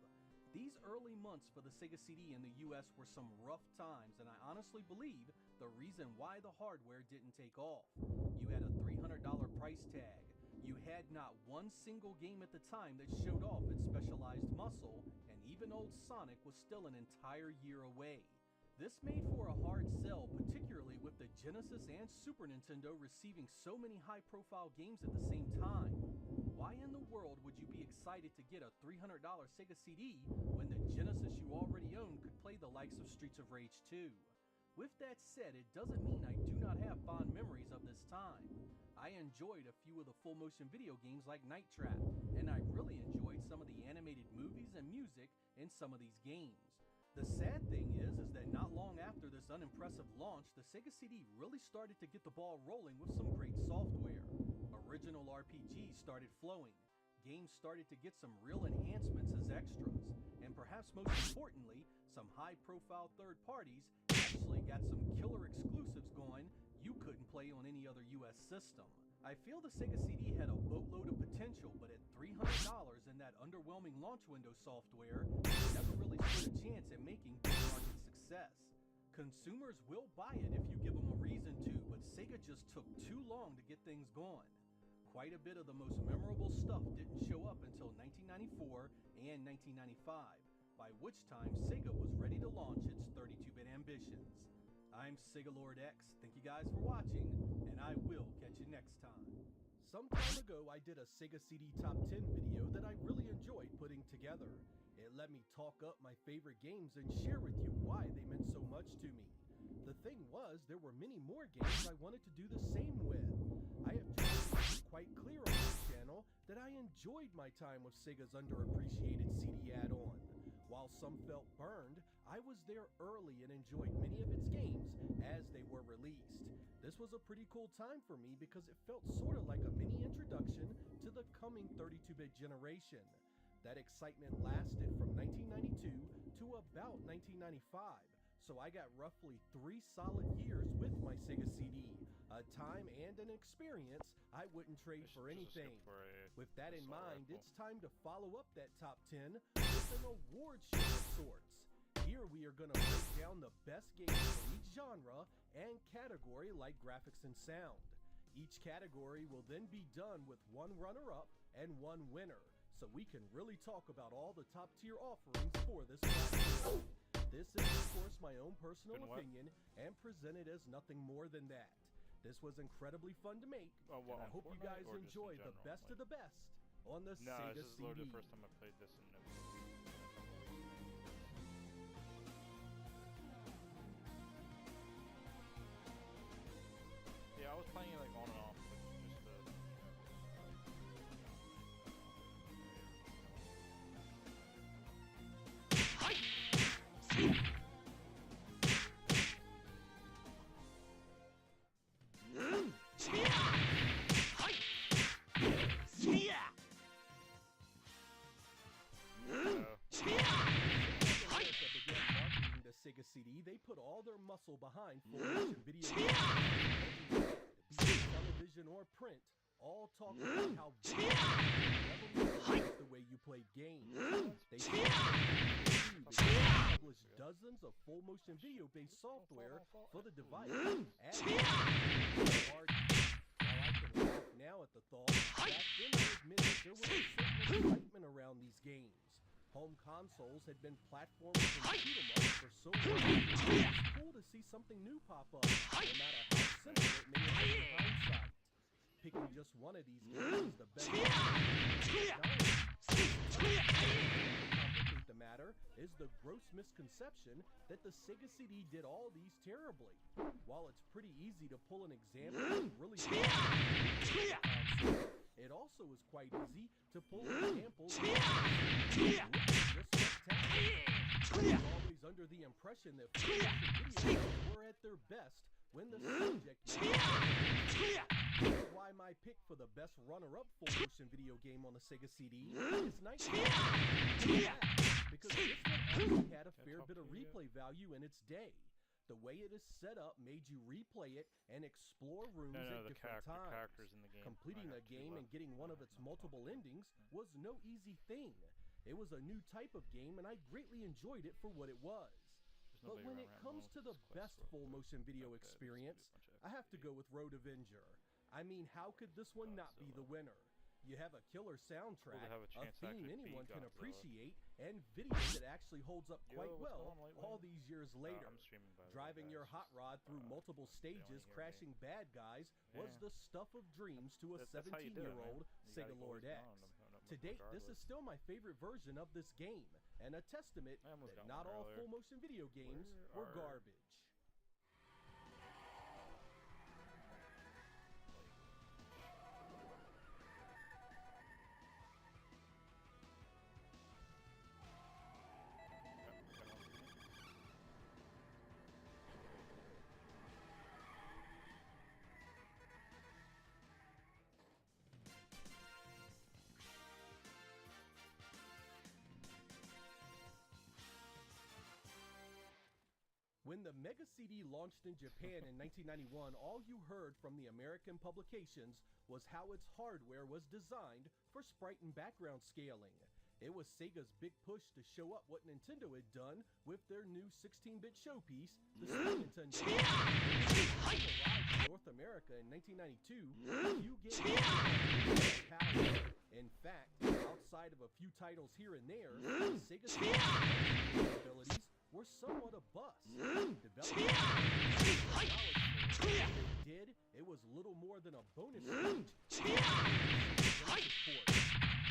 These early months for the Sega CD in the US were some rough times, and I honestly believe the reason why the hardware didn't take off. You had a $300 price tag. You had not one single game at the time that showed off its specialized muscle, and even old Sonic was still an entire year away. This made for a hard sell, particularly with the Genesis and Super Nintendo receiving so many high-profile games at the same time. Why in the world would you be excited to get a $300 Sega CD when the Genesis you already owned could play the likes of Streets of Rage 2? With that said, it doesn't mean I do not have fond memories of this time. I enjoyed a few of the full-motion video games like Night Trap, and I really enjoyed some of the animated movies and music in some of these games. The sad thing is that not long after this unimpressive launch, the Sega CD really started to get the ball rolling with some great software. Original RPGs started flowing, games started to get some real enhancements as extras, and perhaps most importantly, some high-profile third parties actually got some killer exclusives going you couldn't play on any other US system. I feel the Sega CD had a boatload of potential, but at $300 in that underwhelming launch window software, it never really stood a chance at making big market success. Consumers will buy it if you give them a reason to, but Sega just took too long to get things going. Quite a bit of the most memorable stuff didn't show up until 1994 and 1995, by which time Sega was ready to launch its 32-bit ambitions. I'm Sega Lord X, thank you guys for watching, and I will catch you next time. Some time ago, I did a Sega CD Top 10 video that I really enjoyed putting together. It let me talk up my favorite games and share with you why they meant so much to me. The thing was, there were many more games I wanted to do the same with. I have tried to make it quite clear on this channel that I enjoyed my time with Sega's underappreciated CD add-on. While some felt burned, I was there early and enjoyed many of its games as they were released. This was a pretty cool time for me because it felt sort of like a mini introduction to the coming 32-bit generation. That excitement lasted from 1992 to about 1995, so I got roughly 3 solid years with my Sega CD, a time and an experience I wouldn't trade for anything. With that in mind, it's time to follow up that top 10 with an award show of sorts. Here we are going to break down the best games for each genre and category like graphics and sound. Each category will then be done with one runner-up and one winner, so we can really talk about all the top-tier offerings for this platform. This is, of course, my own personal opinion and presented as nothing more than that. This was incredibly fun to make, and I hope you guys enjoy the best of the best on the Sega this is CD. literally the first time I played this in Yeah, I was playing it like on and off, like, just to, The Sega CD, they put all their muscle behind full-motion video games. Be it television or print, all talked about how revolutionized the way you played games. They published dozens of full-motion video-based software for the device. And while I can laugh now at the thought, back then I admit that there was a certain excitement around these games. Home consoles had been platformers and shoot-em-ups for so long. It was cool to see something new pop up, no matter how simple it may have been in hindsight. Picking just one of these games is the best. To complicate the matter is the gross misconception that the Sega CD did all these terribly. While it's pretty easy to pull an example of really it also is quite easy to pull examples of just spectacular. Always under the impression that full-motion videos were at their best when the subject matter. That's why my pick for the best runner-up full-motion video game on the Sega CD is Nightmare. Because this one actually had a fair bit of replay value in its day. The way it is set up made you replay it and explore rooms at different times. Characters in the game. Completing a game and getting one of its multiple endings was no easy thing. It was a new type of game, and I greatly enjoyed it for what it was. But when it comes to the best full-motion video experience, I have to go with Road Avenger. I mean, how could this one not be the winner? You have a killer soundtrack, a theme anyone can appreciate, and video that actually holds up quite well all these years later. Driving your hot rod through multiple stages, crashing bad guys, was the stuff of dreams to a 17-year-old Sega Lord X. To date, this is still my favorite version of this game, and a testament that not all full-motion video games were garbage. When the Mega CD launched in Japan in 1991, all you heard from the American publications was how its hardware was designed for sprite and background scaling. It was Sega's big push to show up what Nintendo had done with their new 16-bit showpiece, the Super Nintendo. When it arrived in North America in 1992, few games had power. In fact, outside of a few titles here and there, Sega's capabilities were somewhat a bust. Developers did, it was little more than a bonus stage.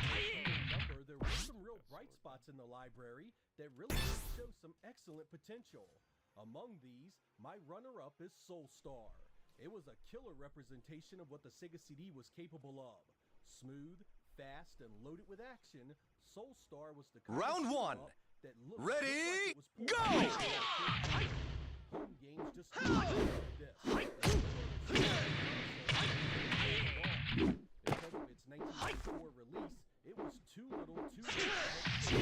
Remember, there were some real bright spots in the library that really did show some excellent potential. Among these, my runner-up is Soulstar. It was a killer representation of what the Sega CD was capable of. Smooth, fast, and loaded with action, Soulstar was the kind Round of one. That looked Ready, like go! Home games just like this. Because of its 1994 release, it was too little too late to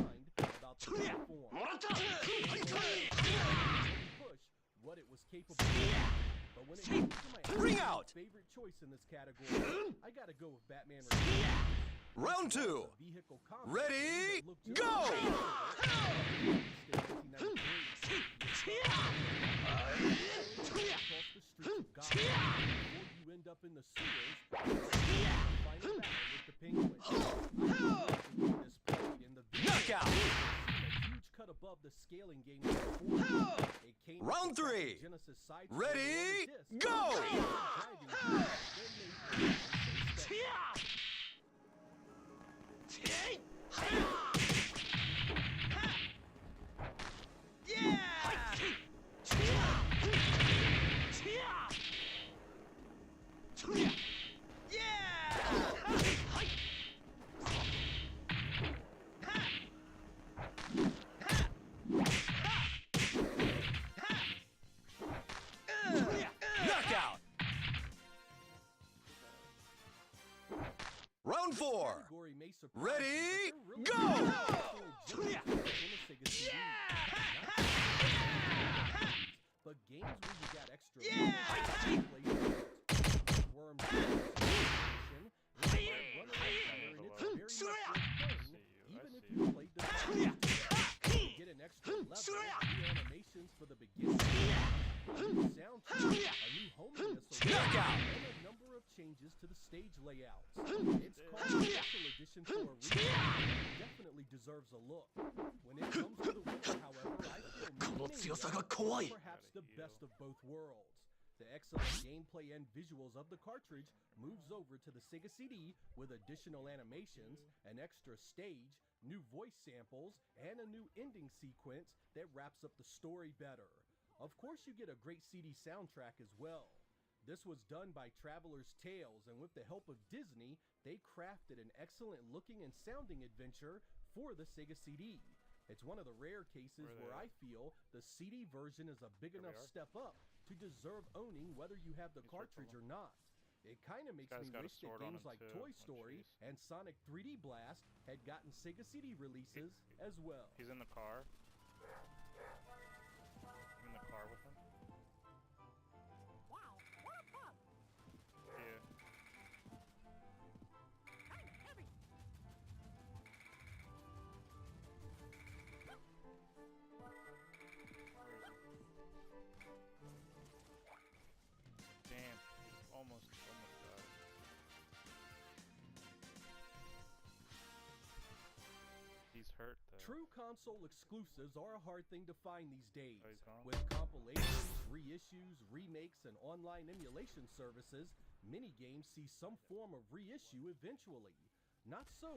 mind about the platform. Push what it was capable of. But when it comes to my favorite choice in this category, I gotta go with Batman Returns. Round two. Ready, go! You end up in the sewers. Final battle with the penguin. Knockout. A huge cut above the scaling game. It came Round three. Genesis side. Ready, go! Round four. Ready, go! But games where you got extra worms, changes to the stage layouts. It's called a special edition for a reason. It definitely deserves a look. When it comes to the Witcher, however, I feel Mania is perhaps the best of both worlds. The excellent gameplay and visuals of the cartridge moves over to the Sega CD with additional animations, an extra stage, new voice samples, and a new ending sequence that wraps up the story better. Of course, you get a great CD soundtrack as well. This was done by Traveler's Tales, and with the help of Disney, they crafted an excellent looking and sounding adventure for the Sega CD. It's one of the rare cases where I feel the CD version is a big enough step up to deserve owning whether you have the cartridge or not. It kind of makes me wish that games like Toy Story and Sonic 3D Blast had gotten Sega CD releases as well. He's in the car. I'm in the car with him. Wow, what a bug! Yeah. Kind of heavy. Damn, almost died. He's hurt though. True console exclusives are a hard thing to find these days. Oh, he's gone? With compilations, reissues, remakes, and online emulation services, many games see some form of reissue eventually. Not so